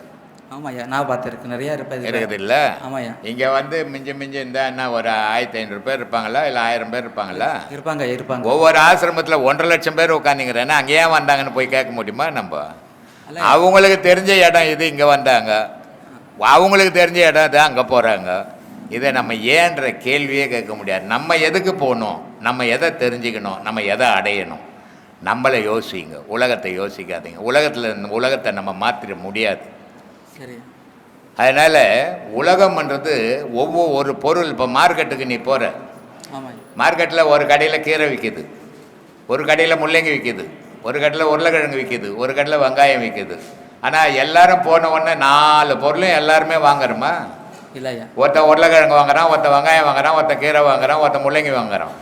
ஆமாய்யா, நான் பார்த்துருக்கேன், நிறையா இருக்குது இல்லை? ஆமாய்யா. இங்கே வந்து மிஞ்சி என்ன ஒரு 1500 பேர் இருப்பாங்களா, இல்லை 1000 பேர் இருப்பாங்களா? இருப்பாங்க. ஒவ்வொரு ஆசிரமத்தில் 1,50,000 பேர் உட்காந்துங்கிறேன்னா அங்கே ஏன் வந்தாங்கன்னு போய் கேட்க முடியுமா நம்ம? அவங்களுக்கு தெரிஞ்ச இடம் இது, இங்கே வந்தாங்க. அவங்களுக்கு தெரிஞ்ச இடம் இது, அங்கே போகிறாங்க. இதை நம்ம ஏன்ற கேள்வியே கேட்க முடியாது. நம்ம எதுக்கு போகணும், நம்ம எதை தெரிஞ்சுக்கணும், நம்ம எதை அடையணும், நம்மளை யோசிங்க, உலகத்தை யோசிக்காதீங்க. உலகத்தை நம்ம மாற்றிட முடியாது. சரி. அதனால் உலகம்ன்றது ஒவ்வொரு பொருள். இப்போ மார்க்கெட்டுக்கு நீ போகிற, மார்க்கெட்டில் ஒரு கடையில் கீரை விற்கிது, ஒரு கடையில் முள்ளங்கி விற்கிது, ஒரு கடையில் உருளைக்கிழங்கு விற்கிது, ஒரு கடையில் வெங்காயம் விற்கிது. ஆனால் எல்லாரும் போன உடனே 4 பொருளும் எல்லாருமே வாங்குறோமா? இல்லையா. ஒருத்த உருளைக்கிழங்கு வாங்குறான், ஒருத்த வெங்காயம் வாங்குறான், ஒருத்த கீரை வாங்குறான், ஒருத்த முள்ளங்கி வாங்குறான்.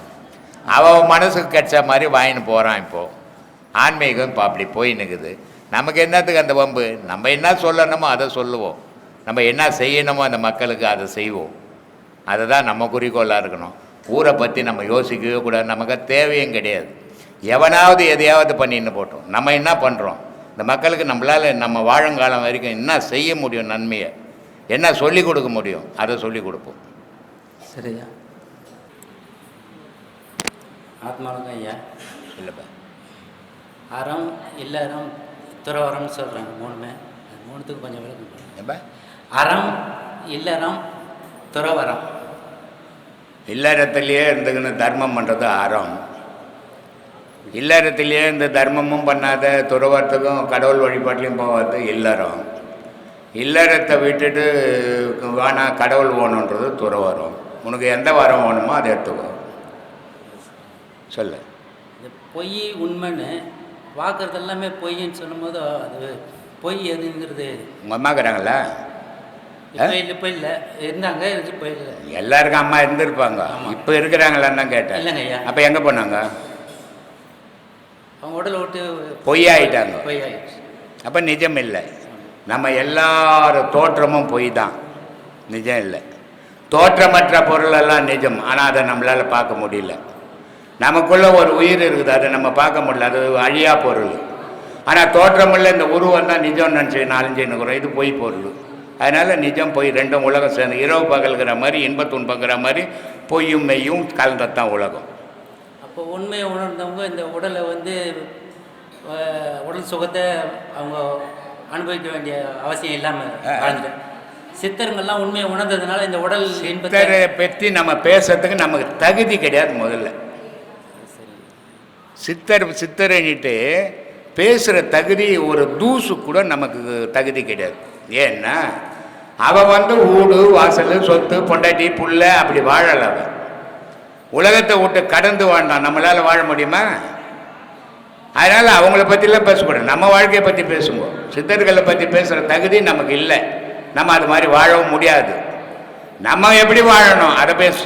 அவன் மனசுக்கு கிடைச்ச மாதிரி வாங்கின்னு போகிறான். இப்போது ஆன்மீகம் இப்போ அப்படி போய் நிற்குது. நமக்கு என்னத்துக்கு அந்த வம்பு? நம்ம என்ன சொல்லணுமோ அதை சொல்லுவோம், நம்ம என்ன செய்யணுமோ அந்த மக்களுக்கு அதை செய்வோம். அதுதான் நம்ம குறிக்கோளாக இருக்கணும். ஊரை பற்றி நம்ம யோசிக்கவே கூடாது, நமக்கு தேவையும் கிடையாது. எவனாவது எதையாவது பண்ணின்னு போட்டோம். நம்ம என்ன பண்ணுறோம், இந்த மக்களுக்கு நம்மளால் நம்ம வாழுங்காலம் வரைக்கும் என்ன செய்ய முடியும், நன்மையை என்ன சொல்லிக் கொடுக்க முடியும், அதை சொல்லிக் கொடுப்போம். சரியா? ஆத்மாவுக்கு ஐயா இல்லைப்பா, அறம் இல்லறம் துறவரம்னு சொல்கிறாங்க. மூணுத்துக்கு கொஞ்சம் விளக்கம் ஏப்பா? அறம் இல்லறம் துறவரம். இல்லறத்திலேயே இருந்துக்குன்னு தர்மம் பண்ணுறது அறம். இல்லறத்திலேயே இந்த தர்மமும் பண்ணாத துறவரத்துக்கும் கடவுள் வழிபாட்டிலையும் போகாது இல்லறம். இல்லறத்தை விட்டுட்டு வேணா கடவுள் வேணுன்றது துறவரம். உனக்கு எந்த வரம் வேணுமோ அதை எடுத்துக்கோ. சொல்லு. இந்த பொய் உண்மைன்னு பார்க்குறது எல்லாமே பொய்ன்னு சொல்லும்போது அது பொய் எதுங்கிறது. உங்கள் அம்மா இருக்கிறாங்களா? இப்போ இல்லை, இருந்தாங்க, இப்போ இல்லை. எல்லாருக்கும் அம்மா இருந்திருப்பாங்க, இப்போ இருக்கிறாங்களான்னு தான் கேட்டேன். இல்லைங்க ஐயா. அப்போ எங்கே போனாங்க? அவங்க உடலை விட்டு பொய்யாயிட்டாங்க. பொய்யாயிடுச்சு. அப்போ நிஜம் இல்லை. நம்ம எல்லாரும் தோற்றமும் பொய் தான், நிஜம் இல்லை. தோற்றமற்ற பொருளெல்லாம் நிஜம், ஆனால் அதை நம்மளால் பார்க்க முடியல. நமக்குள்ளே ஒரு உயிர் இருக்குது, அதை நம்ம பார்க்க முடியல, அது அழியா பொருள். ஆனால் தோற்றமில்லை இந்த உருவம் தான் நிஜம்னு நினச்சி 4-5 எண்ணுக்கிறோம். இது பொய் பொருள். அதனால் நிஜம் பொய் ரெண்டும் உலகம் சேர்ந்து இரவு பகல்கிற மாதிரி இன்ப துன்பங்கிற மாதிரி பொய்யும் மெய்யும் கலந்தத்தான் உலகம். அப்போ உண்மையை உணர்ந்தவங்க இந்த உடலை உடல் சுகத்தை அவங்க அனுபவிக்க வேண்டிய அவசியம் இல்லாமல் வாழ்ந்துட்டேன். சித்தருங்கள்லாம் உண்மையை உணர்ந்ததுனால இந்த உடல் சித்தரை பற்றி நம்ம பேசுறதுக்கு நமக்கு தகுதி கிடையாது. முதல்ல சித்தரன்ட்டு பேசுகிற தகுதி ஒரு தூசு கூட நமக்கு தகுதி கிடையாது. ஏன்னா அவன் ஊடு வாசல் சொத்து பொண்டாட்டி புள்ள அப்படி வாழலை. அவன் உலகத்தை விட்டு கடந்து வாழ்ந்தான். நம்மளால் வாழ முடியுமா? அதனால் அவங்கள பற்றிலாம் பேசக்கூடாது, நம்ம வாழ்க்கையை பற்றி பேசுவோம். சித்தர்களை பற்றி பேசுகிற தகுதி நமக்கு இல்லை, நம்ம அது மாதிரி வாழவும் முடியாது. நம்ம எப்படி வாழணும் அதை பேசு.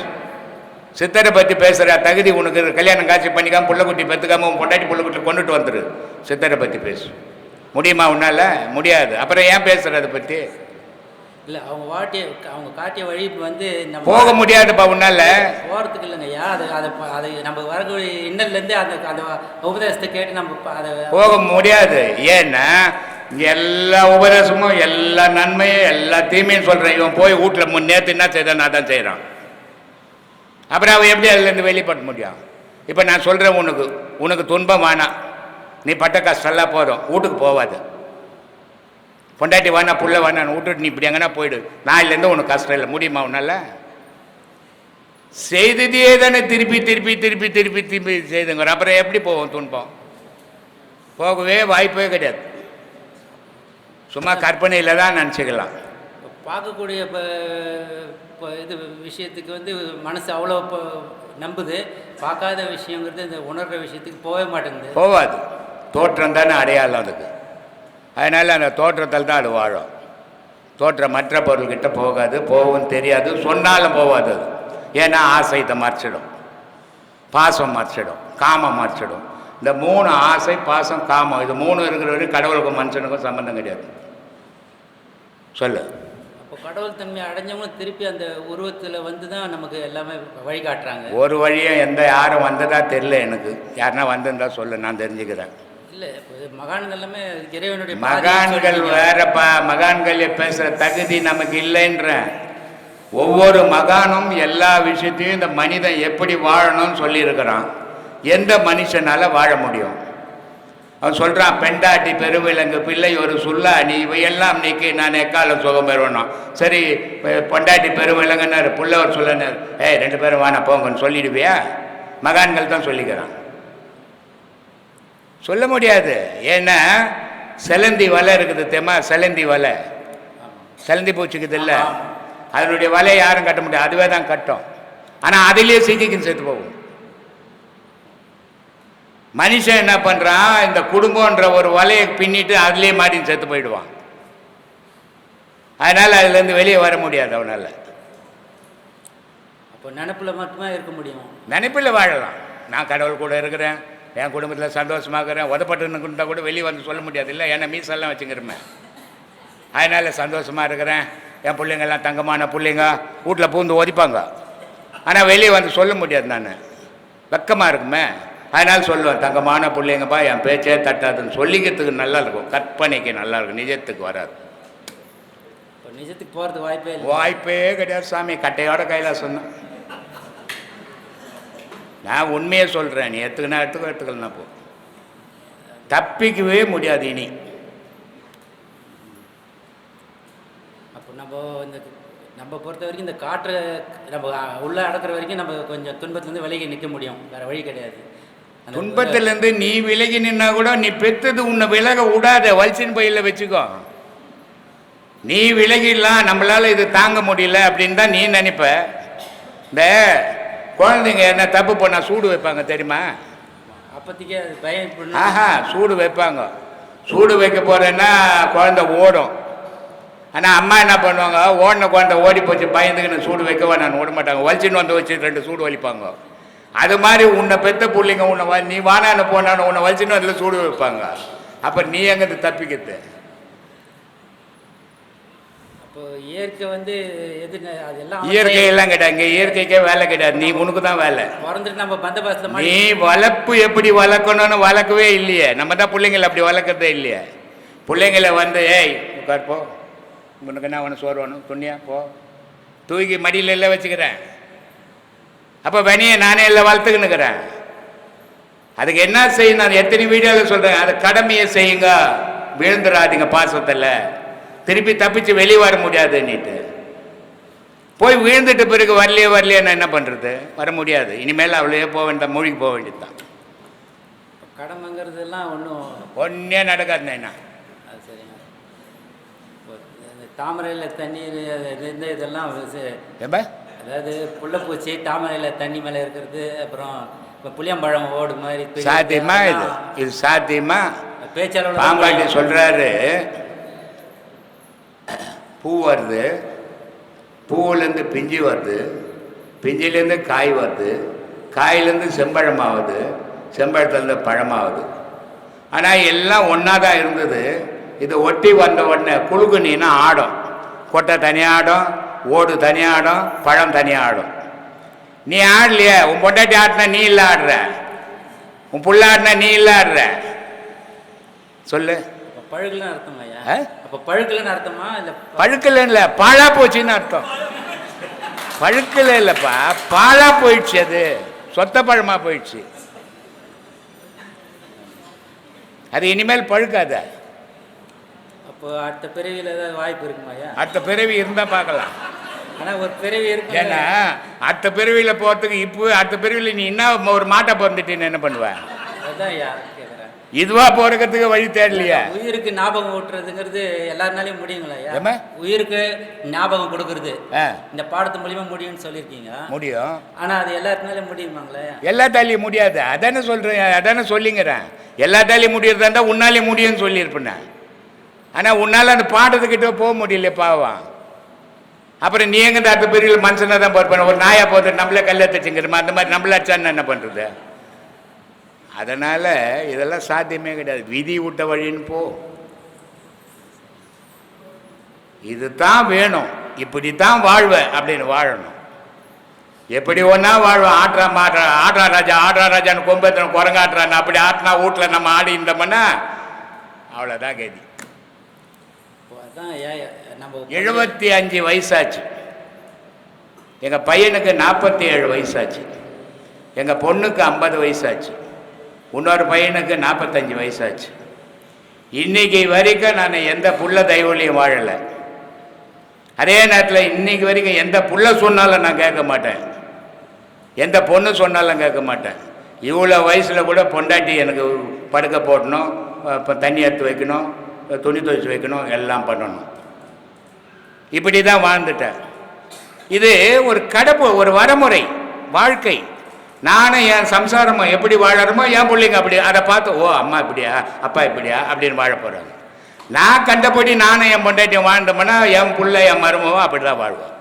சித்தரை பற்றி பேசுகிற தகுதி உனக்கு கல்யாணம் காட்சி பண்ணிக்காமல் புள்ளக்குட்டி பெற்றுக்காமல் பொண்டாட்டி புள்ளக்குட்டி கொண்டுட்டு வந்துடு. சித்தரை பற்றி பேசு முடியுமா உன்னால்? முடியாது. அப்புறம் ஏன் பேசுகிற அதை பற்றி? இல்லை அவங்க காட்டிய வழி வந்து நம்ம போக முடியாதுப்பா உன்னால். போகிறதுக்கு இல்லைங்கய்யா, அது நம்ம வரக்கூடிய இன்னல்லேருந்து அந்த உபதேசத்தை கேட்டு நம்ம அதை போக முடியாது. ஏன்னா எல்லா உபதேசமும் எல்லா நன்மையும் எல்லா தீமையும் சொல்கிறேன். இவன் போய் வீட்டில் நேற்று என்ன செய்தான் நான் தான் செய்கிறான். அப்புறம் அவன் எப்படி அதுலேருந்து வெளிப்பட முடியும்? இப்போ நான் சொல்கிறேன், உனக்கு துன்பம் வேணாம், நீ பட்ட கஷ்டம்லாம் போதும், வீட்டுக்கு போவாது. பொண்டாட்டி வேணா புள்ள வேணான்னு விட்டுட்டு நீ இப்படி எங்கன்னா போயிடு, நாளிலேருந்து உனக்கு கஷ்டம் இல்லை. முடியுமா உன்னால்? செய்ததே தானே திருப்பி திருப்பி திருப்பி திருப்பி திருப்பி செய்துங்கிற, அப்புறம் எப்படி போவோம் துன்பம்? போகவே வாய்ப்பே கிடையாது. சும்மா கற்பனையில் தான் நினச்சிக்கலாம். பார்க்கக்கூடிய இது விஷயத்துக்கு வந்து மனசு அவ்வளோ நம்புது, பார்க்காத விஷயங்கிறது இந்த உணர்கிற விஷயத்துக்கு போகவே மாட்டேங்குது. போகாது. தோற்றம் தானே அடையாளம் அதுக்கு. அதனால் அந்த தோற்றத்தில் தான் அது வாழும். தோற்றம் மற்ற பொருள்கிட்ட போகாது, போகவும் தெரியாது, சொன்னாலும் போகாது அது. ஏன்னா ஆசைத்தை மறைச்சிடும், பாசம் மறைச்சிடும், காமம் மறைச்சிடும். இந்த 3 ஆசை பாசம் காமம், இது 3 இருக்கிற வரைக்கும் கடவுளுக்கும் மனுஷனுக்கும் சம்பந்தம் கிடையாது. சொல்லு. அப்போ கடவுள் தன்மை அடைஞ்சவங்களும் திருப்பி அந்த உருவத்தில் வந்து தான் நமக்கு எல்லாமே வழிகாட்டுறாங்க. ஒரு வழியும் யாரும் வந்ததா தெரியல எனக்கு. யாருன்னா வந்திருந்தா சொல்லு, நான் தெரிஞ்சுக்கிறேன். இல்லை மகான்கள் எல்லாமே இறைவனுடைய மகான்கள் வேறப்பா. மகான்கள் பேசுகிற தகுதி நமக்கு இல்லைன்ற. ஒவ்வொரு மகானும் எல்லா விஷயத்தையும் இந்த மனிதன் எப்படி வாழணும்னு சொல்லியிருக்கிறான். எந்த மனுஷனால் வாழ முடியும்? அவன் சொல்கிறான், பெண்டாட்டி பெருவிலங்கு பிள்ளை ஒரு சுல்லா நீ இவையெல்லாம் நீக்கி நான் எக்கால சுகம் பெறணும். சரி, பொண்டாட்டி பெருவிலங்குன்னாரு, புள்ள ஒரு சொல்லனார், 2 பேரும் வானா போங்கன்னு சொல்லிடுவியா? மகான்கள் தான் சொல்லிக்கிறான். சொல்ல முடியாது. ஏன்னா செலந்தி வலை இருக்குது தெரியுமா? செலந்தி வலை, செலந்தி பூச்சிக்குது இல்லை, அதனுடைய வலையை யாரும் கட்ட முடியாது, அதுவே தான் கட்டும். ஆனால் அதிலேயே சிக்கிக்கும் செத்து போகும். மனுஷன் என்ன பண்ணுறான், இந்த குடும்பன்ற ஒரு வலையை பின்னிட்டு அதுலேயே மாட்டி செத்து போயிடுவான். அதனால் அதுலேருந்து வெளியே வர முடியாது அவனால். அப்போ நினப்பில் மட்டுமே இருக்க முடியும். நினைப்பில் வாழலாம். நான் கடவுள் கூட இருக்கிறேன், என் குடும்பத்தில் சந்தோஷமாக இருக்கிறேன், உதப்பட்டுன்னு கூட வெளியே வந்து சொல்ல முடியாது இல்லை, ஏன்னா மீசெல்லாம் வச்சுக்கிறமே. அதனால் சந்தோஷமாக இருக்கிறேன், என் பிள்ளைங்கள்லாம் தங்கமான பிள்ளைங்க, வீட்டில் பூந்து ஒதிப்பாங்க. ஆனால் வெளியே வந்து சொல்ல முடியாது, நான் வெக்கமாக இருக்குமே. அதனால் சொல்லுவேன், தங்கமான பிள்ளைங்கப்பா, என் பேச்சே தட்டாதுன்னு சொல்லிக்கிறதுக்கு நல்லா இருக்கும். கற்பனைக்கு நல்லா இருக்கும், நிஜத்துக்கு வராது. இப்போ நிஜத்துக்கு போகிறதுக்கு வாய்ப்பே இல்லை. வாய்ப்பே கிடையாது சாமி. கட்டையோட கையில் சொன்னேன். நான் உண்மையே சொல்கிறேன், நீ எடுத்துக்கலாம் போ. தப்பிக்கவே முடியாது இனி. அப்போ நம்ம பொறுத்த வரைக்கும் இந்த காற்றை நம்ம உள்ளே அடக்கிற வரைக்கும் நம்ம கொஞ்சம் துன்பத்துலேருந்து விலகி நிற்க முடியும், வேறு வழி கிடையாது. துன்பத்திலேருந்து நீ விலகி நின்னா கூட நீ பெற்றது உன்னை விலக விடாத, வல்சின் பையில் வச்சுக்கோ. நீ விலகிடலாம், நம்மளால் இது தாங்க முடியல அப்படின்னு தான் நீ நினைப்ப. இந்த குழந்தைங்க என்ன தப்பு பண்ணால் சூடு வைப்பாங்க தெரியுமா? அப்போதைக்கே அது பயம். சூடு வைப்பாங்க. சூடு வைக்க போகிறேன்னா குழந்தை ஓடும். ஆனால் அம்மா என்ன பண்ணுவாங்க, ஓடின குழந்தை ஓடி போச்சு பயந்துக்குன்னு சூடு வைக்கவா நான் ஓட மாட்டாங்க, வலிச்சின்னு வந்து வச்சு 2 சூடு வலிப்பாங்க. அது மாதிரி உன்னை பெற்ற பிள்ளைங்க உன்னை நீ வானான்னு போனான்னு உன்னை வலிச்சின்னு அதில் சூடு வைப்பாங்க. அப்போ நீ எங்கே தப்பிக்கிறது? அப்போ இயற்கை வந்து எது அதெல்லாம் இயற்கையெல்லாம் கிடையாது. இங்கே இயற்கைக்கே வேலை கிடையாது, நீ உனக்கு தான் வேலை. பிறந்துட்டு நம்ம பந்தபாசத்தில் நீ வளர்ப்பு எப்படி வளர்க்கணும்னு வளர்க்கவே இல்லையே. நம்ம தான் பிள்ளைங்களை அப்படி வளர்க்குறதே இல்லையே. பிள்ளைங்களை வந்து உட்கார் போ, உனக்கு என்ன வேணும், சோறு வேணும், துணியா போ, தூக்கி மடியில் எல்லாம் வச்சுக்கிறேன். அப்போ வெனியை நானே எல்லாம் வளர்த்துக்கின்னுக்கிறேன். அதுக்கு என்ன செய்யணும், அது எத்தனை வீடியோவில் சொல்கிறேன், அது கடமையை செய்யுங்க, விழுந்துடாதீங்க பாசத்தில். திருப்பி தப்பிச்சு வெளியே வர முடியாதுன்னுட்டு போய் விழுந்துட்டு பிறகு வரலையே நான் என்ன பண்ணுறது? வர முடியாது. இனிமேல் அவ்வளோ போக வேண்டாம், மூழ்கி போக வேண்டியது தான். கடமைங்கிறதுலாம் ஒன்றே நடக்காதுண்ணா. என்ன அது சரிங்க. தாமரையில் தண்ணீர் இதெல்லாம் ஏப்பா, அதாவது புள்ளப்பூச்சி தாமரையில் தண்ணி மேலே இருக்கிறது, அப்புறம் இப்போ புளியம்பழம் ஓடு மாதிரி சாத்தியமா இது சாத்தியமா? பேச்சாளர் பாம்பாட்டி சொல்கிறாரு, பூ வருது, பூவிலேருந்து பிஞ்சு வருது, பிஞ்சிலேருந்து காய் வருது, காயிலேருந்து செம்பழமாகுது, செம்பழத்துலேருந்து பழமாகுது. ஆனால் எல்லாம் ஒன்றா தான் இருந்தது. இதை ஒட்டி வந்த உடனே குழுகுனின்னா ஆடும். கொட்டை தனியாக ஆடும், ஓடு தனியாக ஆடும், பழம் தனியாக ஆடும். நீ ஆடலையே, உன் பொண்டாட்டி ஆடினா நீ இல்லை ஆடுற, உன் புள்ள ஆடினா நீ இல்லை ஆடுற. சொல்லு. பழுக்கலன்னு அர்த்தமா ஐயா? அப்போ பழுக்கலன்னு அர்த்தமா இல்லை? பழுக்கல இல்லை, பாழா போச்சுன்னு அர்த்தம். பழுக்கல இல்லைப்பா, பாழா போயிடுச்சு, அது சொத்த பழமா போயிடுச்சு. அது இனிமேல் பழுக்காத. அப்போ அடுத்த பிறவியில் ஏதாவது வாய்ப்பு இருக்குமா ஐயா? அடுத்த பிறவி இருந்தால் பார்க்கலாம். ஆனால் ஒரு பிறவி இருக்கு. ஏன்னா அடுத்த பிறவியில் போகிறதுக்கு இப்போ அடுத்த பிறவியில் நீ என்ன ஒரு மாட்டை பிறந்துட்டீன்னு என்ன பண்ணுவேன்? அதுதான் ஐயா கேட்குறேன். இதுவா போறதுக்கு வழி தேடலையா? உயிருக்கு ஞாபகம் ஊட்டுறதுங்கிறது எல்லாருனாலையும் முடியுங்களா ஐயா? ஏம்மா? உயிருக்கு ஞாபகம் கொடுக்கறது ஆ, இந்த பாடத்து மூலியமா முடியும்னு சொல்லியிருக்கீங்க. முடியும். ஆனா அது எல்லாருனாலையும் முடியுமாங்களே? எல்லாத்தாலையும் முடியாது. அதானே சொல்கிறேன், அதானே சொல்லிங்கிறேன். எல்லாத்தாலையும் முடியறதா இருந்தால் உன்னாலே முடியும்னு சொல்லியிருப்பேன். ஆனால் உன்னால் அந்த பாடத்துக்கிட்ட போக முடியல பாவம். அப்புறம் நீ எங்கே அடுத்த பிரிவில் மனுஷனாக தான் போயிருப்பேன். ஒரு நாயா போட்டு நம்மளே கல்லை தச்சுங்கிறமா, அந்த மாதிரி நம்மள அச்சான்னு என்ன பண்ணுறது? அதனால் இதெல்லாம் சாத்தியமே கிடையாது. விதி விட்ட வழின்னு போ. இது தான் வேணும், இப்படி தான் வாழ்வேன் அப்படின்னு வாழணும். எப்படி ஒன்றா வாழ்வேன். ஆட்ரா ராஜான்னு கொம்பேத்தனை குரங்காட்டுறான்னு அப்படி ஆட்டினா வீட்டில் நம்ம ஆடி இருந்தோம்னா அவ்வளோதான் கதி. அதான் நம்ம 75 வயசாச்சு. எங்கள் பையனுக்கு 47 வயசாச்சு. எங்கள் பொண்ணுக்கு 50 வயசாச்சு. இன்னொரு பையனுக்கு 45 வயசாச்சு. இன்னைக்கு வரைக்கும் நான் எந்த புள்ள தெய்வலையும் வாழலை. அதே நேரத்தில் இன்னைக்கு வரைக்கும் எந்த புள்ள சொன்னாலும் நான் கேட்க மாட்டேன், எந்த பொண்ணு சொன்னாலும் கேட்க மாட்டேன். இவ்வளோ வயசில் கூட பொண்டாட்டி எனக்கு படுக்க போடணும், இப்போ தண்ணி எடுத்து வைக்கணும், துணி துவைச்சி வைக்கணும், எல்லாம் பண்ணணும். இப்படி தான் வாழ்ந்துட்டேன். இது ஒரு கடப்பு, ஒரு வரமுறை வாழ்க்கை. நானும் என் சம்சாரமும் எப்படி வாழறமோ என் பிள்ளைங்க அப்படி அதை பார்த்து, ஓ அம்மா இப்படியா அப்பா இப்படியா அப்படின்னு வாழ போகிறாங்க. நான் கண்டபடி நானும் என் பொண்டாட்டியும் வாழ்ந்தோம்னா என் பிள்ளை என் மருமவும் அப்படி தான் வாழ்வோம்.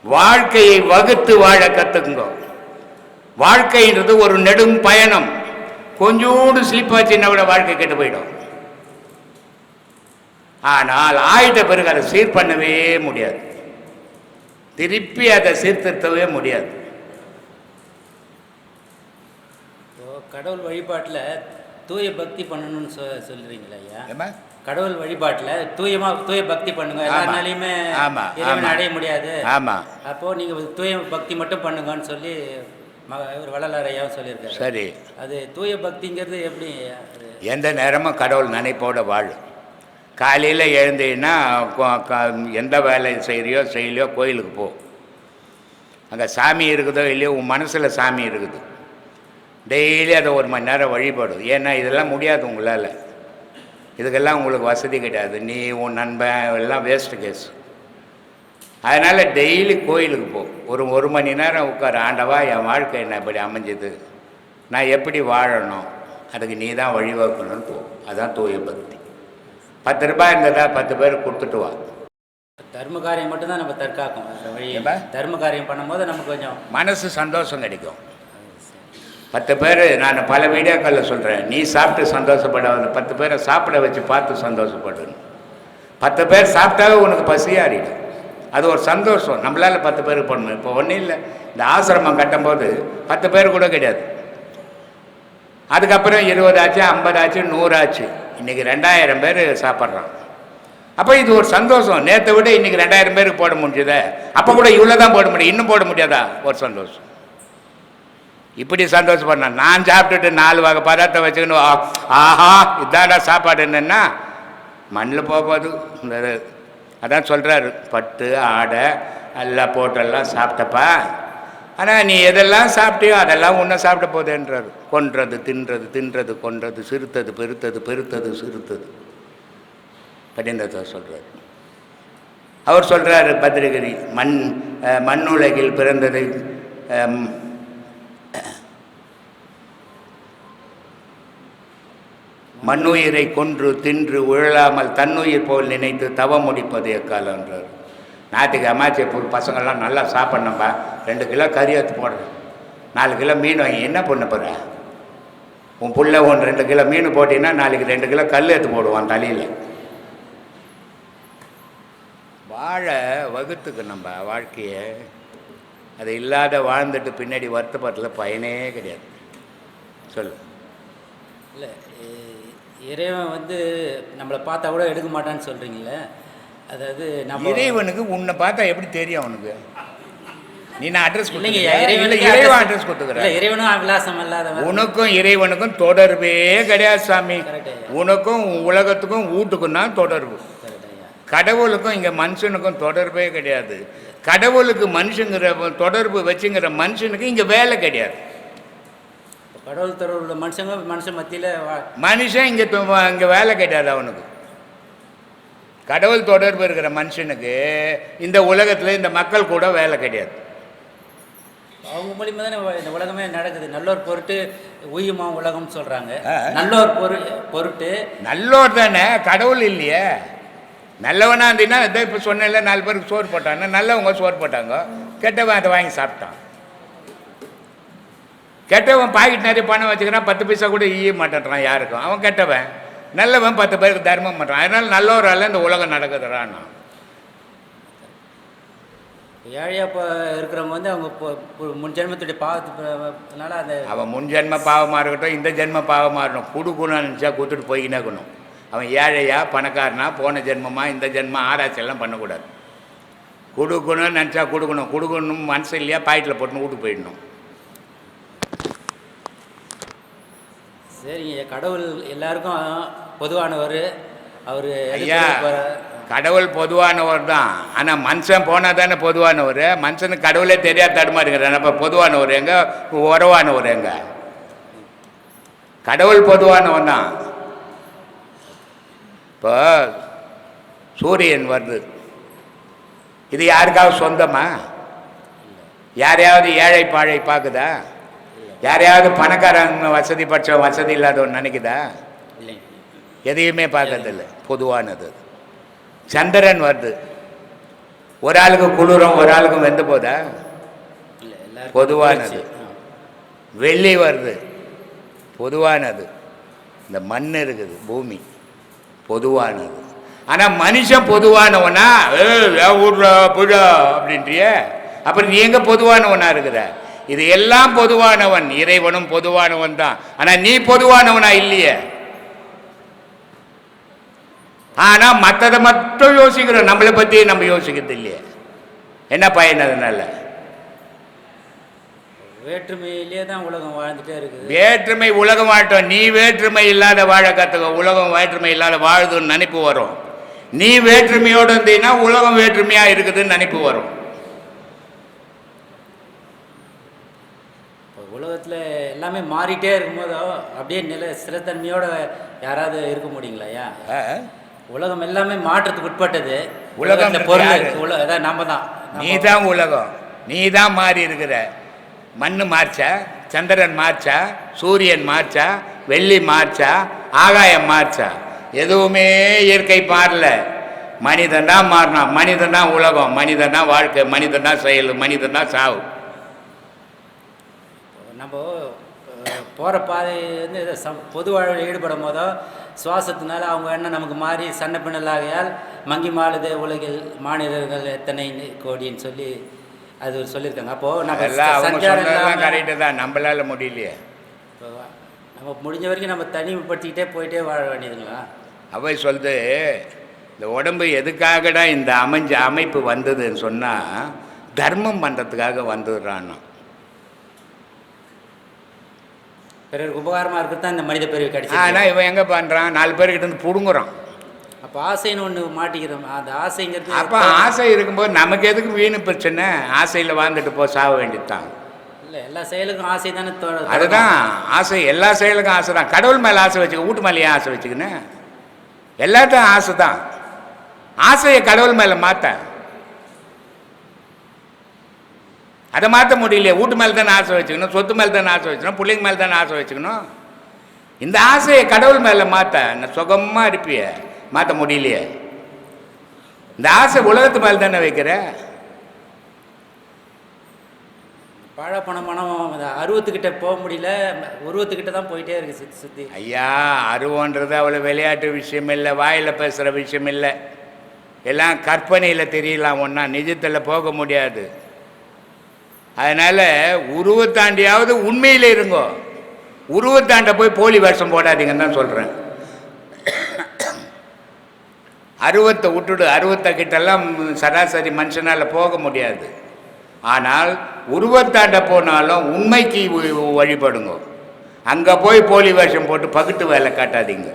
வாழ்க்கையை வகுத்து வாழ கற்றுக்குங்க. வாழ்க்கைன்றது ஒரு நெடும் பயணம். கொஞ்சோடு ஸ்லிப்பாச்சுன்னா கூட வாழ்க்கை கெட்டு போயிடும். ஆனால் ஆயிட்ட பிறகு அதை சீர் பண்ணவே முடியாது, திருப்பி அதை சீர்திருத்தவே முடியாது. கடவுள் வழிபாட்டில் தூய பக்தி பண்ணணும்னு சொல்றீங்களா ஐயா? ஏமா கடவுள் வழிபாட்டில் தூய பக்தி பண்ணுங்க, எல்லாருனாலையுமே இறைவனை அடைய முடியாது. ஆமாம், அப்போது நீங்கள் தூய பக்தி மட்டும் பண்ணுங்கன்னு சொல்லி ஒரு வள்ளலார் ஐயாவும் சொல்லியிருக்காரு. சரி, அது தூய பக்திங்கிறது எப்படி? எந்த நேரமும் கடவுள் நினைப்போட வாழு. காலையில் எழுந்தீங்கன்னா எந்த வேலை செய்யலையோ கோயிலுக்கு போ. அங்கே சாமி இருக்குதோ இல்லையோ உன் மனசில் சாமி இருக்குது. டெய்லி அதை 1 மணி நேரம் வழிபடும். ஏன்னா இதெல்லாம் முடியாது உங்களால், இதுக்கெல்லாம் உங்களுக்கு வசதி கிடையாது. நீ உன் நண்பன் எல்லாம் வேஸ்ட்டு கேஸ். அதனால் டெய்லி கோயிலுக்கு போ. ஒரு மணி நேரம் உட்கார. ஆண்டவா, என் வாழ்க்கை என்ன இப்படி அமைஞ்சது, நான் எப்படி வாழணும், அதுக்கு நீ தான் வழிவகுக்கணும்னு போ. அதுதான் தூய பக்தி. 10 ரூபாய் இருந்ததா 10 பேர் கொடுத்துட்டு வா. தர்ம காரியம் மட்டும்தான் நம்ம தற்காக்கும். வழி தர்ம காரியம் பண்ணும்போது நமக்கு கொஞ்சம் மனசு சந்தோஷம் கிடைக்கும். 10 பேர், நான் பல வீடியோக்களில் சொல்கிறேன், நீ சாப்பிட்டு சந்தோஷப்படாத, 10 பேரை சாப்பிட வச்சு பார்த்து சந்தோஷப்படணும். 10 பேர் சாப்பிட்டாவே உனக்கு பசியாறிடும். அது ஒரு சந்தோஷம். நம்மளால் 10 பேருக்கு பண்ணணும். இப்போ ஒன்றும் இல்லை, இந்த ஆசிரமம் கட்டும்போது 10 பேர் கூட கிடையாது. அதுக்கப்புறம் 20 ஆச்சு, 50 ஆச்சு, 100 ஆச்சு. இன்றைக்கி 2000 பேர் சாப்பிட்றான். அப்போ இது ஒரு சந்தோஷம். நேற்றை விட இன்றைக்கி 2000 பேருக்கு போட முடிஞ்சதே. அப்போ கூட இவ்வளோ தான் போட முடியும், இன்னும் போட முடியாதா? ஒரு சந்தோஷம். இப்படி சந்தோஷப்படணும். நான் சாப்பிட்டுட்டு 4 வகை பதார்த்தம் வச்சுக்கணும், ஆஹா இதாண்டா சாப்பாடு என்னன்னா மண்ணில் போகுது. இந்த அதான் சொல்கிறாரு, பட்டு ஆடை எல்லாம் போட்டெல்லாம் சாப்பிட்டப்பா, ஆனால் நீ எதெல்லாம் சாப்பிட்டியோ அதெல்லாம் ஒன்றை சாப்பிட போதேன்றாரு. கொன்றது தின்றது, தின்றது கொன்றது, சிறுத்தது பெருத்தது, பெருத்தது சிறுத்தது கடினத்தை சொல்கிறார். அவர் சொல்கிறாரு பத்திரிகை, மண்ணுலகில் பிறந்தது மண்ணுயிரை கொன்று தின்று உழலாமல் தன்னுயிர் போல் நினைத்து தவம் முடிப்பது எக்காலன்றார். நாட்டுக்கு அமாச்சி பசங்கள்லாம் நல்லா சாப்பிட்ணும்பா, 2 கிலோ கறி எடுத்து போடுறேன், 4 கிலோ மீன் வாங்கி என்ன பண்ண போகிற? உன் புள்ள 2 கிலோ மீன் போட்டிங்கன்னா நாளைக்கு 2 கிலோ கல் எடுத்து போடுவான் தலையில். வாழ வகுத்துக்கு நம்ம வாழ்க்கையை, அது இல்லாத வாழ்ந்துட்டு பின்னாடி வருத்தப்பட்டதில் பயனே கிடையாது. சொல்லு. இல்லை, இறைவன் வந்து நம்மளை பார்த்தா கூட எடுக்க மாட்டான்னு சொல்கிறீங்களே, அதாவது நம்ம இறைவனுக்கு உன்னை பார்த்தா எப்படி தெரியும் அவனுக்கு? நீ நான் அட்ரஸ் இல்லைங்க, இறைவன் அட்ரஸ் கொடுத்துக்கிறேன். இறைவனும் அவிலாசம் இல்லாதவன். உனக்கும் இறைவனுக்கும் தொடர்பே கிடையாது சாமி. கரெக்டு. உனக்கும் உலகத்துக்கும் வீட்டுக்கும் தான் தொடர்பு. கரெக்டு ஐயா. கடவுளுக்கும் இங்கே மனுஷனுக்கும் தொடர்பே கிடையாது. கடவுளுக்கு மனுஷங்கிற தொடர்பு வச்சுங்கிற மனுஷனுக்கு இங்கே வேலை கிடையாது. கடவுள் தொடர்புள்ள மனுஷன் மத்தியில் மனுஷன் இங்கே வேலை கிடையாது அவனுக்கு. கடவுள் தொடர்பு இருக்கிற மனுஷனுக்கு இந்த உலகத்தில் இந்த மக்கள் கூட வேலை கிடையாது. அவங்க மூலியமாக தானே இந்த உலகமே நடக்குது. நல்லோர் பொருட்டு உயுமா உலகம்னு சொல்கிறாங்க. நல்லோர் பொருட்டு நல்லோர் தானே, கடவுள் இல்லையே. நல்லவனா இருந்தீங்கன்னா இதை இப்போ சொன்னேன்ல, 4 பேருக்கு சோறு போட்டாங்க, நல்லவங்க சோறு போட்டாங்க, கெட்டவன் அதை வாங்கி சாப்பிட்டான். கெட்டவன் பாக்கெட் நிறைய பணம் வச்சுக்கிறான், 10 பைசா கூட ஈய மாட்டேன்றான் யாருக்கும். அவன் கெட்டவன். நல்லவன் 10 பேருக்கு தர்மம் பண்ணுறான். அதனால் நல்லவரால் இந்த உலகம் நடக்குதுறான். ஏழையாக இப்போ இருக்கிறவங்க வந்து அவங்க முன் ஜென்மத்துடைய பாவத்தினால அந்த அவன் முன் ஜென்ம பாவமாக இருக்கட்டும், இந்த ஜென்ம பாவமாக இருக்கட்டும், கொடுக்கணும்னு நினச்சா கொடுத்துட்டு போய்கினே இருக்கணும். அவன் ஏழையா பணக்காரனா போன ஜென்மமா இந்த ஜென்மம் ஆராய்ச்சியெல்லாம் பண்ணக்கூடாது. கொடுக்கணும்னு நினச்சா கொடுக்கணும் மனசு இல்லையா பாக்கெட்டில் போட்டுன்னு வீட்டுக்கு போயிடணும். சரிங்க, கடவுள் எல்லாருக்கும் பொதுவானவர். அவர் ஐயா, கடவுள் பொதுவானவர் தான். ஆனால் மனுஷன் போனால் தானே பொதுவானவர். மனுஷனுக்கு கடவுளே தெரியாது தடுமாறுங்கிறான். அப்போ பொதுவானவர் எங்க, உறவானவர் எங்க? கடவுள் பொதுவானவன் தான். இப்போ சூரியன் வருது, இது யாருக்காவது சொந்தமா? யாரையாவது ஏழை பாழை பார்க்குதா? யாரையாவது பணக்காரங்க வசதி பட்சம் வசதி இல்லாதவன் நினைக்குதா? எதையுமே பார்க்கறதில்லை, பொதுவானது. சந்திரன் வருது, ஒரு ஆளுக்கு குளிரும் ஒரு ஆளுக்கும் வெந்து போதா? பொதுவானது. வெள்ளி வருது, பொதுவானது. இந்த மண் இருக்குது, பூமி, பொதுவானது. ஆனால் மனுஷன் பொதுவானவனா? ஊர்ல புழ அப்படின்றிய, அப்புறம் நீ எங்க பொதுவானவனா இருக்கிற? இது எல்லாம் பொதுவானவன். இறைவனும் பொதுவானவன் தான். ஆனால் நீ பொதுவானவனா இல்லையே. ஆனால் மற்றதை மட்டும் யோசிக்கிறோம், நம்மளை பற்றி நம்ம யோசிக்கிறது இல்லையே. என்ன பயன் அதனால? வேற்றுமையிலே தான் உலகம் வாழ்ந்துட்டே இருக்குது. வேற்றுமை உலகம் வாழட்டும். நீ வேற்றுமை இல்லாத வாழ கற்றுக்க. உலகம் வேற்றுமை இல்லாத வாழுதுன்னு நினைப்பு வரும். நீ வேற்றுமையோடு இருந்தீங்கன்னா உலகம் வேற்றுமையாக இருக்குதுன்னு நினைப்பு வரும். உலகத்தில் எல்லாமே மாறிட்டே இருக்கும்போதோ அப்படியே ஸ்திரத்தன்மையோட யாராவது இருக்க முடியுங்களா? ஐயா, உலகம் எல்லாமே மாற்றத்துக்கு உட்பட்டது. உலகம் பொருள் அதான் நம்ம தான். நீ தான் உலகம். நீ தான் மாறி இருக்கிற. மண்ணு மார்ச்சா, சந்திரன் மார்ச்சா, சூரியன் மார்ச்சா, வெள்ளி மார்ச்சா, ஆகாயம் மார்ச்சா? எதுவுமே இயற்கை மாறல. மனிதன் தான் மாறினான். மனிதன் தான் உலகம், மனிதன் தான் வாழ்க்கை, மனிதன் தான் செயல், மனிதன் தான் சாவு. நம்ம போகிற பாதை வந்து பொது வாழ்வில் ஈடுபடும் போதோ சுவாசத்தினால அவங்க என்ன நமக்கு மாறி சன்ன பின்னலாகையால் மங்கி மாளுதே உலகில் மாநிலர்கள் எத்தனை கோடின்னு சொல்லி அது சொல்லியிருக்காங்க. அப்போது நம்ம கரெக்டு தான், நம்மளால முடியலையே. நம்ம முடிஞ்ச வரைக்கும் நம்ம தனிமைப்படுத்திக்கிட்டே போயிட்டே வாழ வேண்டியதுங்களா? அவை சொல்லுது, இந்த உடம்பு எதுக்காகடா இந்த அமைப்பு வந்ததுன்னு சொன்னால் தர்மம் பண்ணுறதுக்காக வந்துடுறான்னு. பிறருக்கு உபகாரமாக இருக்கிறது தான் இந்த மனித பிறவி கிடைச்சி. ஆனால் இவன் எங்கே பண்ணுறான்? 4 பேர்கிட்ட இருந்து பிடுங்குறான். அப்போ ஆசைன்னு ஒன்று மாட்டிக்கிறோம். அந்த ஆசைங்கிறது அப்போ ஆசை இருக்கும்போது நமக்கு எதுக்கு வீணு பிரச்சனை? ஆசையில் வாழ்ந்துட்டு போ, சாக வேண்டியதுதான். இல்லை, எல்லா செயலுக்கும் ஆசை தானே. அதுதான் ஆசை. எல்லா செயலுக்கும் ஆசை தான். கடவுள் மேலே ஆசை வச்சுக்க, வீட்டு மேலே ஏன் ஆசை வச்சுக்கின்னு? எல்லாத்தையும் ஆசை தான். ஆசையை கடவுள் மேலே மாற்ற, அதை மாற்ற முடியலையே. வீட்டு மேலே தானே ஆசை வச்சுக்கணும், சொத்து மேலே தானே ஆசை வச்சுக்கணும், பிள்ளைங்க மேலே தானே ஆசை வச்சுக்கணும். இந்த ஆசையை கடவுள் மேலே மாற்ற சுகமாக இருப்பிய, மாற்ற முடியலையே. இந்த ஆசை உலகத்து மேலே தானே வைக்கிற. பழப்பண மனம் அருவத்துக்கிட்ட போக முடியல, உருவத்துக்கிட்ட தான் போயிட்டே இருக்கு சுற்றி சுற்றி. ஐயா, அருவன்றது அவ்வளோ விளையாட்டு விஷயம் இல்லை, வாயில் பேசுகிற விஷயம் இல்லை. எல்லாம் கற்பனையில் தெரியலாம், ஒன்றா நிஜத்தில் போக முடியாது. அதனால் உருவத்தாண்டியாவது உண்மையில் இருங்கோ, உருவத்தாண்ட போய் போலி வேஷம் போடாதீங்கன்னு தான் சொல்கிறேன். அருவத்தை விட்டுடு, அருவத்தை கிட்டெல்லாம் சராசரி மனுஷனால் போக முடியாது. ஆனால் உருவத்தாண்ட போனாலும் உண்மைக்கு வழிபடுங்க. அங்கே போய் போலி வேஷம் போட்டு பகுட்டு வேலை காட்டாதீங்க.